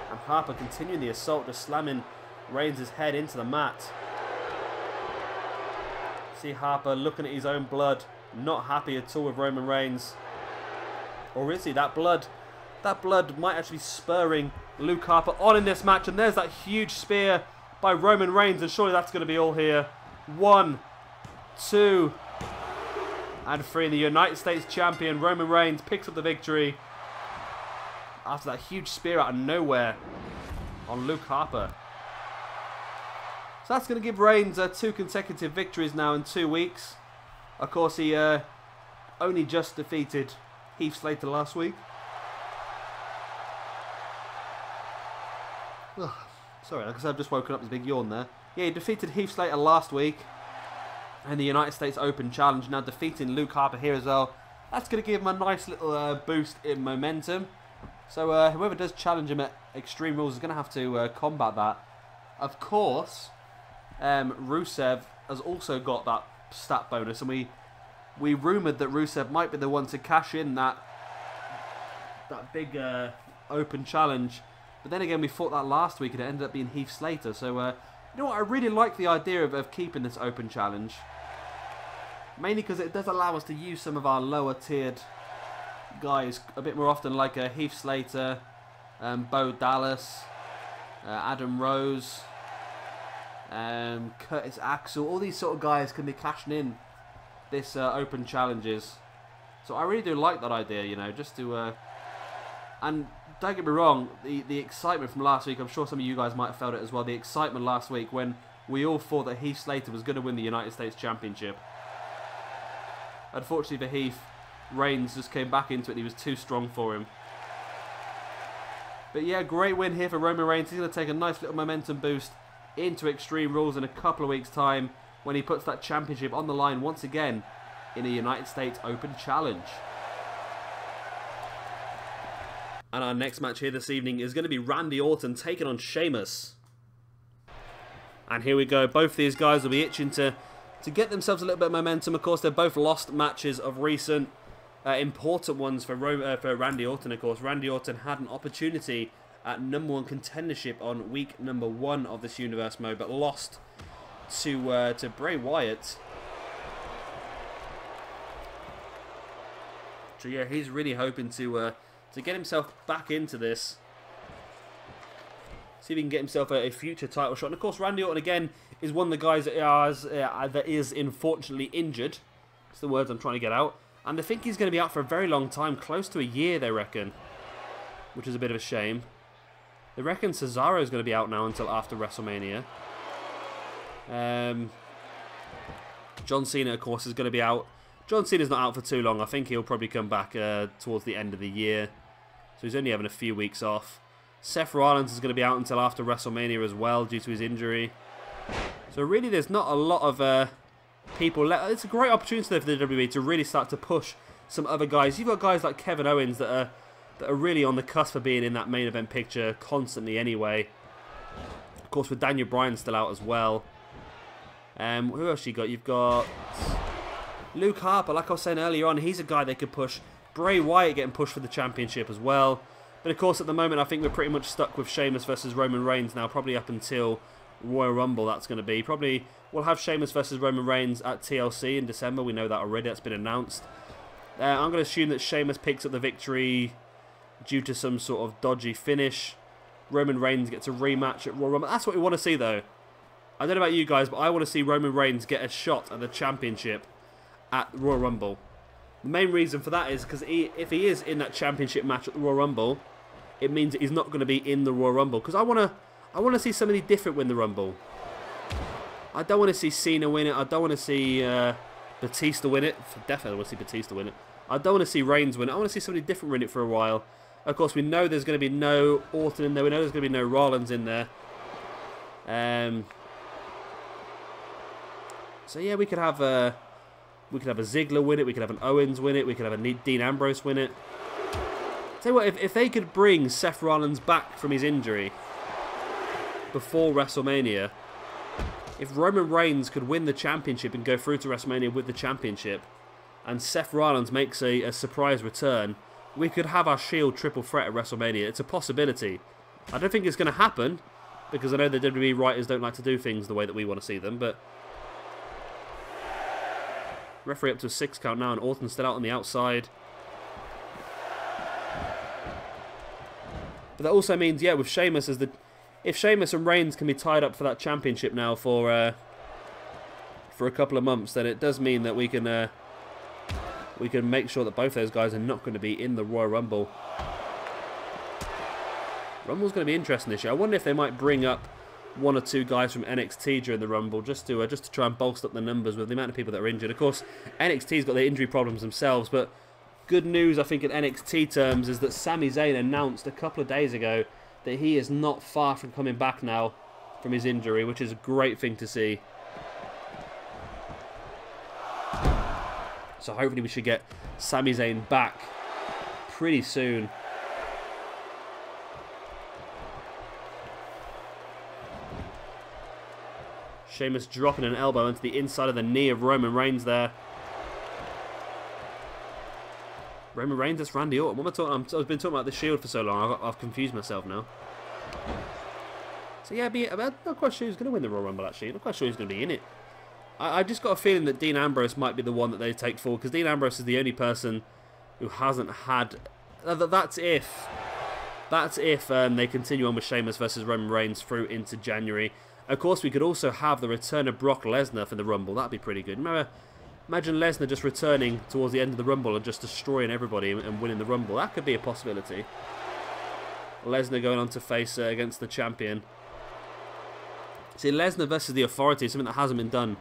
And Harper continuing the assault, just slamming Reigns' head into the mat. See Harper looking at his own blood, not happy at all with Roman Reigns. Or is he? That blood might actually be spurring Luke Harper on in this match. And there's that huge spear by Roman Reigns, and surely that's going to be all here. 1, 2, and 3. And the United States champion Roman Reigns picks up the victory after that huge spear out of nowhere on Luke Harper. So that's going to give Reigns 2 consecutive victories now in 2 weeks. Of course, he only just defeated Heath Slater last week. Sorry, like I said, I've just woken up. There's a big yawn there. Yeah, he defeated Heath Slater last week in the United States Open Challenge. Now defeating Luke Harper here as well. That's going to give him a nice little boost in momentum. So whoever does challenge him at Extreme Rules is going to have to combat that. Of course, Rusev has also got that stat bonus, and we rumoured that Rusev might be the one to cash in that big Open Challenge. But then again, we fought that last week and it ended up being Heath Slater. So, you know what? I really like the idea of keeping this Open Challenge. Mainly because it does allow us to use some of our lower tiered guys a bit more often, like Heath Slater, Bo Dallas, Adam Rose, Curtis Axel. All these sort of guys can be cashing in this Open Challenges. So I really do like that idea, you know, just to... and don't get me wrong, the excitement from last week, I'm sure some of you guys might have felt it as well, the excitement last week when we all thought that Heath Slater was going to win the United States Championship. Unfortunately for Heath, Reigns just came back into it and he was too strong for him. But yeah, great win here for Roman Reigns. He's going to take a nice little momentum boost into Extreme Rules in a couple of weeks' time when he puts that championship on the line once again in a United States Open Challenge. And our next match here this evening is going to be Randy Orton taking on Sheamus. And here we go. Both these guys will be itching to get themselves a little bit of momentum. Of course, they've both lost matches of recent. Important ones for Randy Orton, of course. Randy Orton had an opportunity at #1 contendership on week #1 of this Universe mode, but lost to Bray Wyatt. So yeah, he's really hoping to get himself back into this. See if he can get himself a future title shot. And of course, Randy Orton again is one of the guys that is unfortunately injured. That's the words I'm trying to get out. And they think he's going to be out for a very long time, close to a year, they reckon. Which is a bit of a shame. They reckon Cesaro is going to be out now until after WrestleMania. John Cena, of course, is going to be out. John Cena's not out for too long. I think he'll probably come back towards the end of the year. So he's only having a few weeks off. Seth Rollins is going to be out until after WrestleMania as well due to his injury. So really there's not a lot of people left. It's a great opportunity for the WWE to really start to push some other guys. You've got guys like Kevin Owens that are really on the cusp of being in that main event picture constantly anyway. Of course, with Daniel Bryan still out as well. Who else you got? You've got Luke Harper, like I was saying earlier on. He's a guy they could push. Bray Wyatt getting pushed for the championship as well. But of course, at the moment, I think we're pretty much stuck with Sheamus versus Roman Reigns now, probably up until Royal Rumble. That's going to be probably we'll have Sheamus versus Roman Reigns at TLC in December. We know that already. That's been announced. I'm going to assume that Sheamus picks up the victory due to some sort of dodgy finish. Roman Reigns gets a rematch at Royal Rumble. That's what we want to see, though. I don't know about you guys, but I want to see Roman Reigns get a shot at the championship at Royal Rumble. The main reason for that is because if he is in that championship match at the Royal Rumble, it means that he's not going to be in the Royal Rumble. Because I want to see somebody different win the Rumble. I don't want to see Cena win it. I don't want to see Batista win it. Definitely want to see Batista win it. I don't want to see Reigns win it. I want to see somebody different win it for a while. Of course, we know there's going to be no Orton in there. We know there's going to be no Rollins in there. So yeah, we could have a Ziggler win it. We could have an Owens win it. We could have a Dean Ambrose win it. Tell you what, if they could bring Seth Rollins back from his injury before WrestleMania, if Roman Reigns could win the championship and go through to WrestleMania with the championship, and Seth Rollins makes a surprise return, we could have our Shield triple threat at WrestleMania. It's a possibility. I don't think it's going to happen, because I know the WWE writers don't like to do things the way that we want to see them, but referee up to a 6 count now, and Orton's still out on the outside. But that also means, yeah, with Sheamus as if Sheamus and Reigns can be tied up for that championship now for a couple of months, then it does mean that we can make sure that both those guys are not going to be in the Royal Rumble. Rumble's going to be interesting this year. I wonder if they might bring up 1 or 2 guys from NXT during the Rumble just to try and bolster up the numbers with the amount of people that are injured. Of course, NXT's got their injury problems themselves, but good news, I think, in NXT terms is that Sami Zayn announced a couple of days ago that he is not far from coming back now from his injury, which is a great thing to see. So hopefully we should get Sami Zayn back pretty soon. Sheamus dropping an elbow into the inside of the knee of Roman Reigns there. Roman Reigns, that's Randy Orton. What am I talking? I've been talking about the Shield for so long, I've confused myself now. So yeah, I'm not quite sure who's going to win the Royal Rumble actually. I'm not quite sure who's going to be in it. I just got a feeling that Dean Ambrose might be the one that they take forward, because Dean Ambrose is the only person who hasn't had... That's if they continue on with Sheamus versus Roman Reigns through into January. Of course, we could also have the return of Brock Lesnar for the Rumble. That'd be pretty good. Imagine Lesnar just returning towards the end of the Rumble and just destroying everybody and winning the Rumble. That could be a possibility. Lesnar going on to face against the champion. See, Lesnar versus the Authority is something that hasn't been done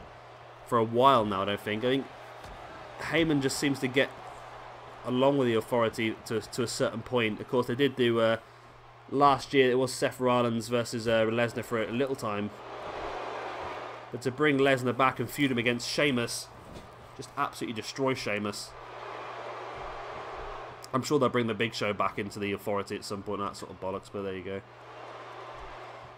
for a while now, I don't think. I think Heyman just seems to get along with the Authority to a certain point. Of course, they did do... last year, it was Seth Rollins versus Lesnar for a little time. But to bring Lesnar back and feud him against Sheamus, just absolutely destroy Sheamus. I'm sure they'll bring the Big Show back into the Authority at some point, that sort of bollocks, but there you go.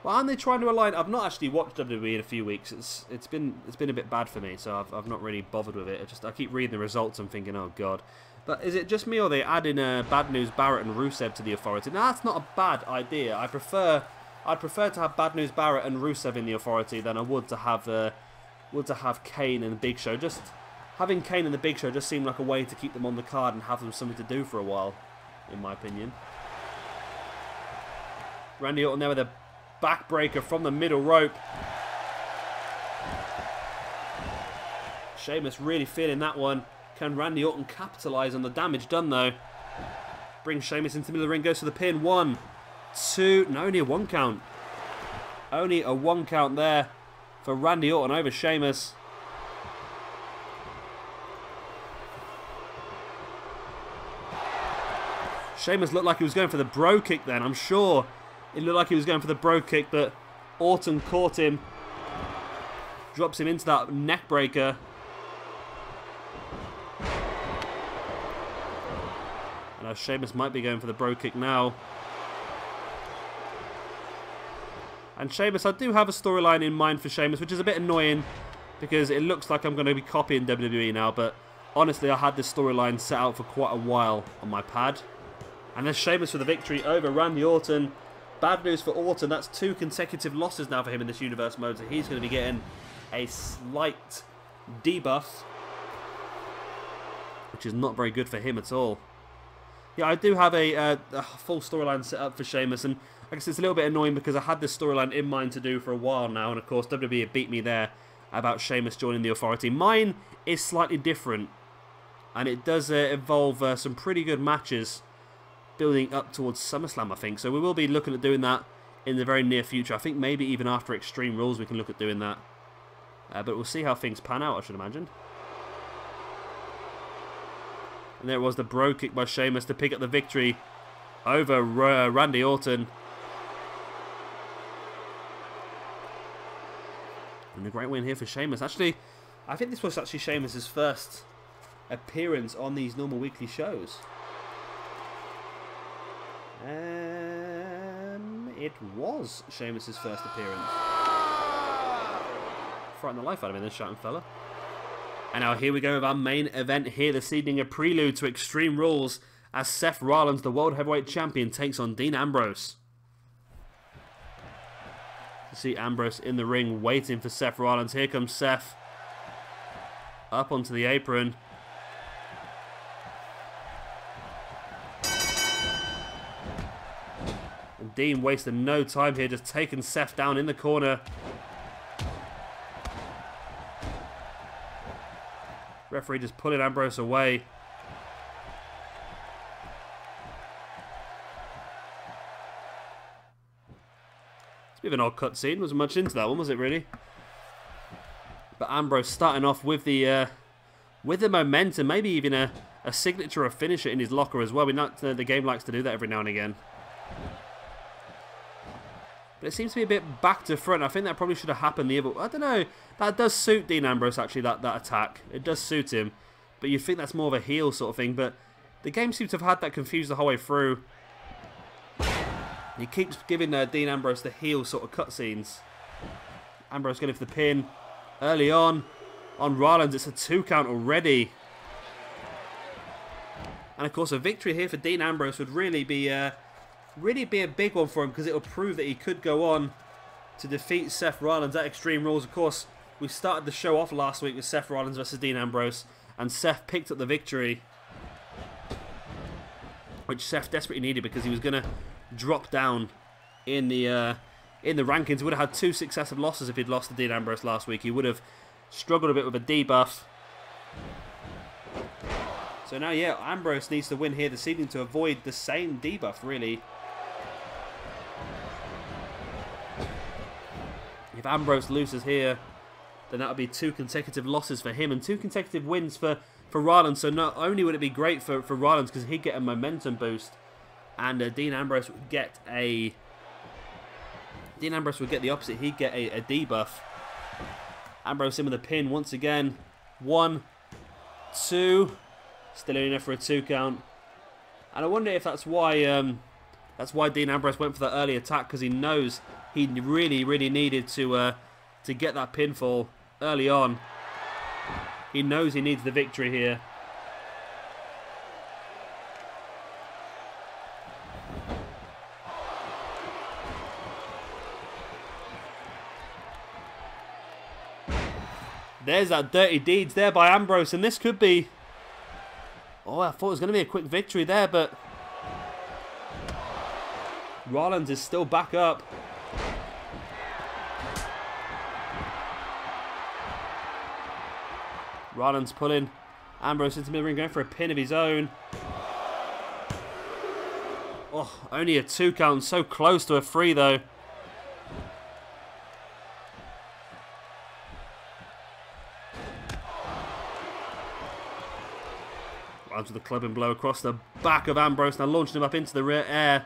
Well, aren't they trying to align? I've not actually watched WWE in a few weeks. It's been a bit bad for me, so I've not really bothered with it. I keep reading the results and thinking, oh god. But is it just me, or are they adding Bad News Barrett and Rusev to the Authority? Now, that's not a bad idea. I'd prefer to have Bad News Barrett and Rusev in the Authority than I would to have Kane and the Big Show. Just having Kane and the Big Show just seemed like a way to keep them on the card and have them something to do for a while, in my opinion. Randy Orton there with a backbreaker from the middle rope. Sheamus really feeling that one. Can Randy Orton capitalise on the damage done, though? Brings Sheamus into the middle of the ring. Goes for the pin. 1, 2... No, only a 1 count. Only a 1 count there for Randy Orton over Sheamus. Sheamus looked like he was going for the bro kick then. I'm sure it looked like he was going for the bro kick, but Orton caught him. Drops him into that neck breaker. Sheamus might be going for the bro kick now. And Sheamus, I do have a storyline in mind for Sheamus, which is a bit annoying because it looks like I'm going to be copying WWE now, but honestly, I had this storyline set out for quite a while on my pad. And there's Sheamus for the victory over Randy Orton. Bad news for Orton, that's 2 consecutive losses now for him in this universe mode, so he's going to be getting a slight debuff, which is not very good for him at all. Yeah, I do have a full storyline set up for Sheamus, and I guess it's a little bit annoying because I had this storyline in mind to do for a while now, and of course WWE have beat me there about Sheamus joining the Authority. Mine is slightly different, and it does involve some pretty good matches building up towards SummerSlam, I think. So we will be looking at doing that in the very near future. I think maybe even after Extreme Rules we can look at doing that. But we'll see how things pan out, I should imagine. And there was the bro kick by Sheamus to pick up the victory over Randy Orton. And a great win here for Sheamus. Actually, I think this was actually Sheamus' first appearance on these normal weekly shows. It was Sheamus' first appearance. Frighten the life out of me, this shouting fella. And now here we go with our main event here this evening, a prelude to Extreme Rules as Seth Rollins, the World Heavyweight Champion, takes on Dean Ambrose. You see Ambrose in the ring waiting for Seth Rollins. Here comes Seth. Up onto the apron. And Dean wasted no time here, just taking Seth down in the corner. Referee just pulling Ambrose away. It's a bit of an odd cutscene. Wasn't much into that one, was it really? But Ambrose starting off with the momentum, maybe even a signature or a finisher in his locker as well. The game likes to do that every now and again. But it seems to be a bit back to front. I think that probably should have happened the other... I don't know. That does suit Dean Ambrose, actually, that attack. It does suit him. But you'd think that's more of a heel sort of thing. But the game seems to have had that confused the whole way through. He keeps giving Dean Ambrose the heel sort of cutscenes. Ambrose going for the pin early on Rollins. It's a 2 count already. And of course, a victory here for Dean Ambrose would really be a big one for him, because it will prove that he could go on to defeat Seth Rollins at Extreme Rules. Of course, we started the show off last week with Seth Rollins versus Dean Ambrose, and Seth picked up the victory, which Seth desperately needed because he was going to drop down in the rankings. He would have had 2 successive losses if he'd lost to Dean Ambrose last week. He would have struggled a bit with a debuff. So now, yeah, Ambrose needs to win here this evening to avoid the same debuff, really. If Ambrose loses here, then that would be 2 consecutive losses for him and 2 consecutive wins for Rollins. So not only would it be great for Rollins because he'd get a momentum boost, and Dean Ambrose would get the opposite. He'd get a debuff. Ambrose in with a pin once again. 1, 2, still in there for a 2 count. And I wonder if that's why Dean Ambrose went for that early attack, because he knows he really needed to get that pinfall early on. He knows he needs the victory here. There's that dirty deeds there by Ambrose, and this could be... Oh, I thought it was going to be a quick victory there, but... Rollins is still back up. Rollins pulling Ambrose into the ring, going for a pin of his own. Oh, only a 2 count, so close to a 3 though. Rollins with a clubbing blow across the back of Ambrose, now launching him up into the rear air,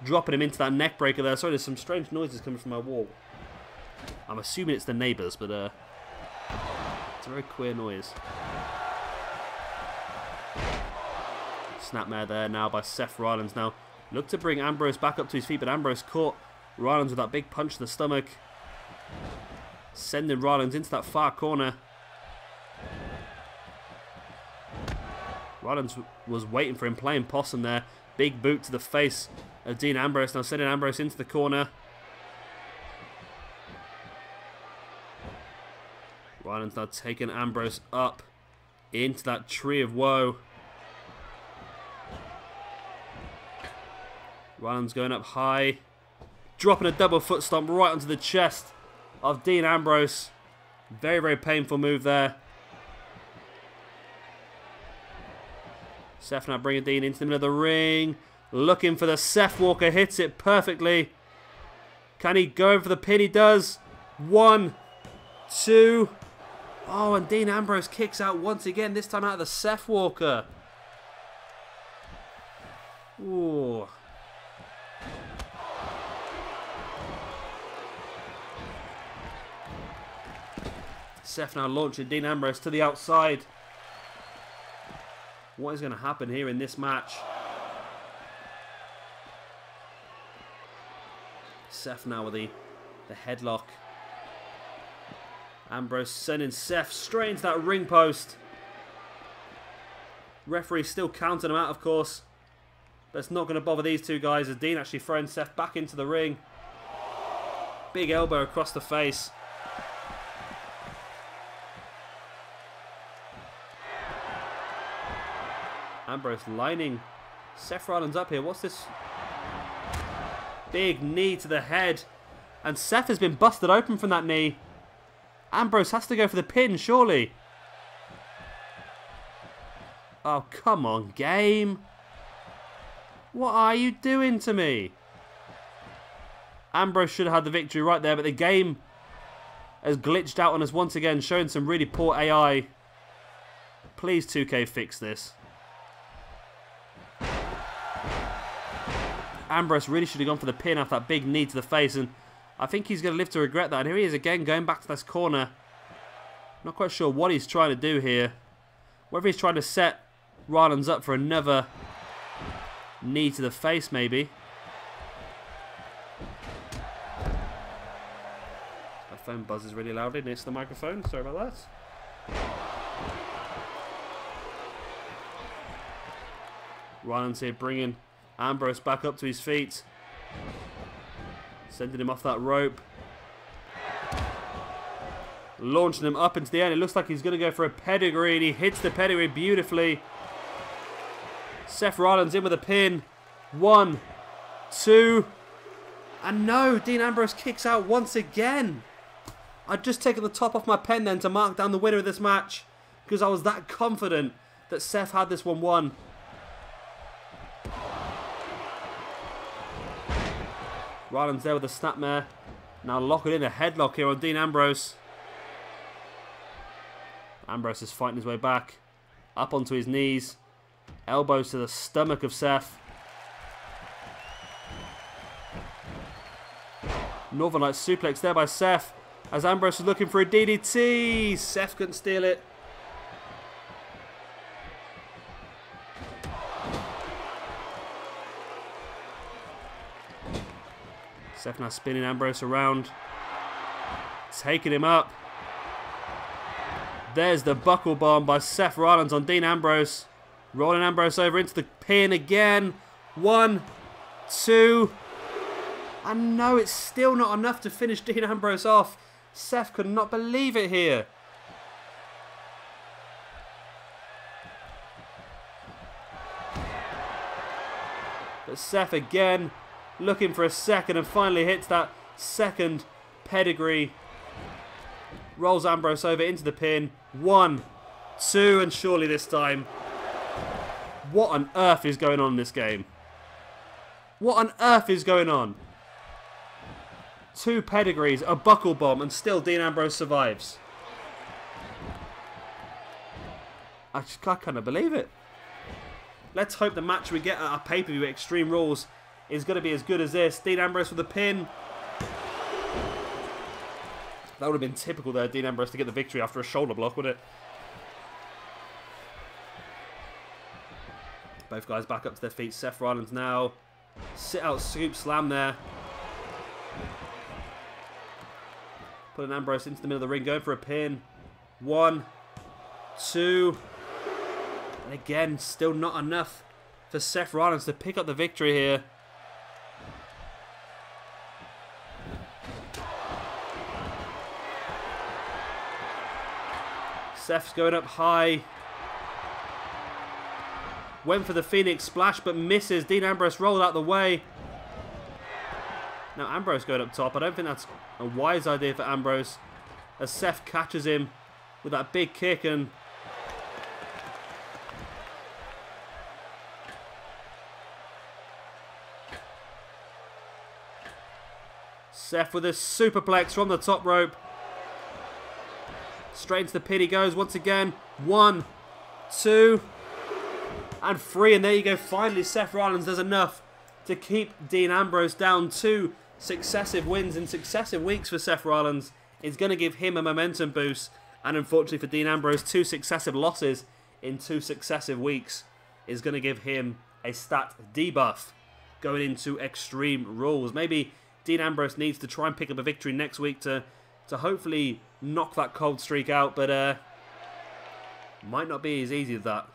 dropping him into that neck breaker there. Sorry, there's some strange noises coming from my wall. I'm assuming it's the neighbours, but it's a very queer noise. Snapmare there now by Seth Rollins. Now look to bring Ambrose back up to his feet, but Ambrose caught Rollins with that big punch to the stomach, sending Rollins into that far corner. Rollins was waiting for him, playing possum there. Big boot to the face of Dean Ambrose, now sending Ambrose into the corner. Rollins now taking Ambrose up into that tree of woe. Rollins going up high, dropping a double foot stomp right onto the chest of Dean Ambrose. Very painful move there. Seth now bringing Dean into the middle of the ring, looking for the Seth Walker, hits it perfectly. Can he go in for the pin? He does. 1, 2. Oh, and Dean Ambrose kicks out once again, this time out of the Seth Walker. Ooh. Seth now launching Dean Ambrose to the outside. What is going to happen here in this match? Seth now with the headlock. Ambrose sending Seth straight into that ring post. Referee still counting him out, of course. But it's not going to bother these two guys as Dean actually throwing Seth back into the ring. Big elbow across the face. Ambrose lining Seth Rollins up here. What's this? Big knee to the head. And Seth has been busted open from that knee. Ambrose has to go for the pin, surely. Oh, come on, game. What are you doing to me? Ambrose should have had the victory right there, but the game has glitched out on us once again, showing some really poor AI. Please, 2K, fix this. Ambrose really should have gone for the pin after that big knee to the face, and I think he's going to live to regret that. And here he is again, going back to this corner. Not quite sure what he's trying to do here. Whether he's trying to set Rollins up for another knee to the face, maybe. My phone buzzes really loudly next to the microphone. Sorry about that. Rollins here bringing Ambrose back up to his feet. Sending him off that rope. Launching him up into the air. It looks like he's going to go for a pedigree, and he hits the pedigree beautifully. Seth Rollins in with a pin. 1, 2, and no, Dean Ambrose kicks out once again. I'd just taken the top off my pen then to mark down the winner of this match, because I was that confident that Seth had this one won. Rollins there with a snapmare. Now locking in a headlock here on Dean Ambrose. Ambrose is fighting his way back. Up onto his knees. Elbows to the stomach of Seth. Northern Light suplex there by Seth. As Ambrose was looking for a DDT. Seth couldn't steal it. Seth now spinning Ambrose around. Taking him up. There's the buckle bomb by Seth Rollins on Dean Ambrose. Rolling Ambrose over into the pin again. 1, 2. And no, it's still not enough to finish Dean Ambrose off. Seth could not believe it here. But Seth again looking for a second and finally hits that second pedigree. Rolls Ambrose over into the pin. 1, 2, and surely this time. What on earth is going on in this game? What on earth is going on? 2 pedigrees, a buckle bomb, and still Dean Ambrose survives. I cannot believe it. Let's hope the match we get at our pay-per-view Extreme Rules is going to be as good as this. Dean Ambrose with a pin. That would have been typical there, Dean Ambrose, to get the victory after a shoulder block, wouldn't it? Both guys back up to their feet. Seth Rollins now. Sit out scoop slam there. Putting Ambrose into the middle of the ring, going for a pin. 1, 2. And again, still not enough for Seth Rollins to pick up the victory here. Seth's going up high. Went for the Phoenix Splash, but misses. Dean Ambrose rolled out the way. Now Ambrose going up top. I don't think that's a wise idea for Ambrose, as Seth catches him with that big kick and Seth with a superplex from the top rope. Straight into the pin he goes once again. 1, 2. and 3. And there you go. Finally, Seth Rollins does enough to keep Dean Ambrose down. 2 successive wins in successive weeks for Seth Rollins is going to give him a momentum boost. And unfortunately for Dean Ambrose, 2 successive losses in 2 successive weeks is going to give him a stat debuff going into Extreme Rules. Maybe Dean Ambrose needs to try and pick up a victory next week to hopefully knock that cold streak out, but might not be as easy as that.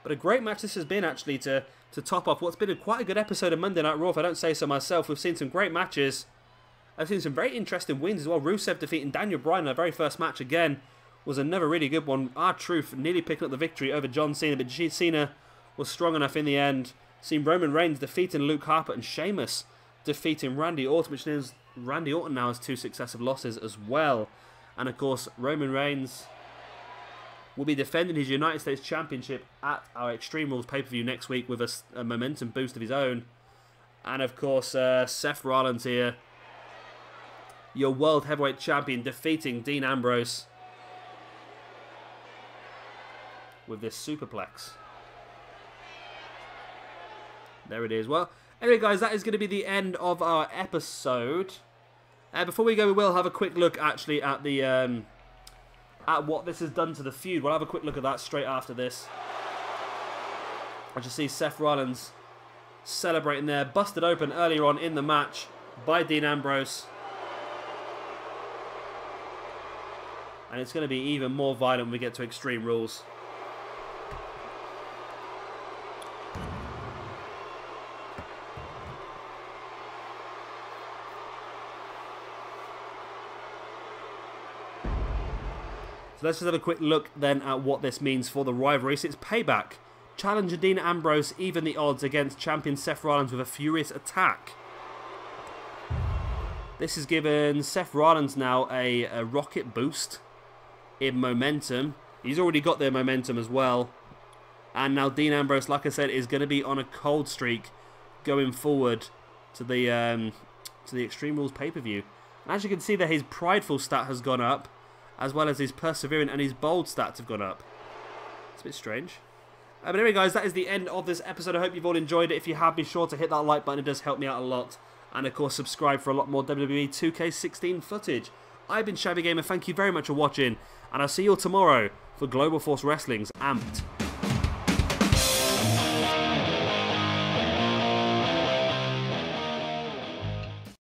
But a great match this has been, actually, to top off what's been quite a good episode of Monday Night Raw, if I don't say so myself. We've seen some great matches. I've seen some very interesting wins as well. Rusev defeating Daniel Bryan in their very first match again was another really good one. R-Truth nearly picking up the victory over John Cena, but Cena was strong enough in the end. Seen Roman Reigns defeating Luke Harper and Sheamus defeating Randy Orton, which means Randy Orton now has 2 successive losses as well. And of course, Roman Reigns will be defending his United States Championship at our Extreme Rules pay-per-view next week with a momentum boost of his own. And of course, Seth Rollins here, your World Heavyweight Champion, defeating Dean Ambrose with this superplex. There it is. Well, anyway, guys, that is going to be the end of our episode. Before we go, we will have a quick look, actually, at the at what this has done to the feud. We'll have a quick look at that straight after this. I just see Seth Rollins celebrating there, busted open earlier on in the match by Dean Ambrose. And it's going to be even more violent when we get to Extreme Rules. So let's just have a quick look then at what this means for the rivalry. So it's Payback. Challenger Dean Ambrose even the odds against champion Seth Rollins with a furious attack. This has given Seth Rollins now a rocket boost in momentum. He's already got their momentum as well. And now Dean Ambrose, like I said, is going to be on a cold streak going forward to the Extreme Rules pay-per-view. And as you can see there, his prideful stat has gone up, as well as his persevering and his bold stats have gone up. It's a bit strange. But anyway, guys, that is the end of this episode. I hope you've all enjoyed it. If you have, be sure to hit that like button. It does help me out a lot. And, of course, subscribe for a lot more WWE 2K16 footage. I've been Xavier Gamer. Thank you very much for watching. And I'll see you all tomorrow for Global Force Wrestling's Amped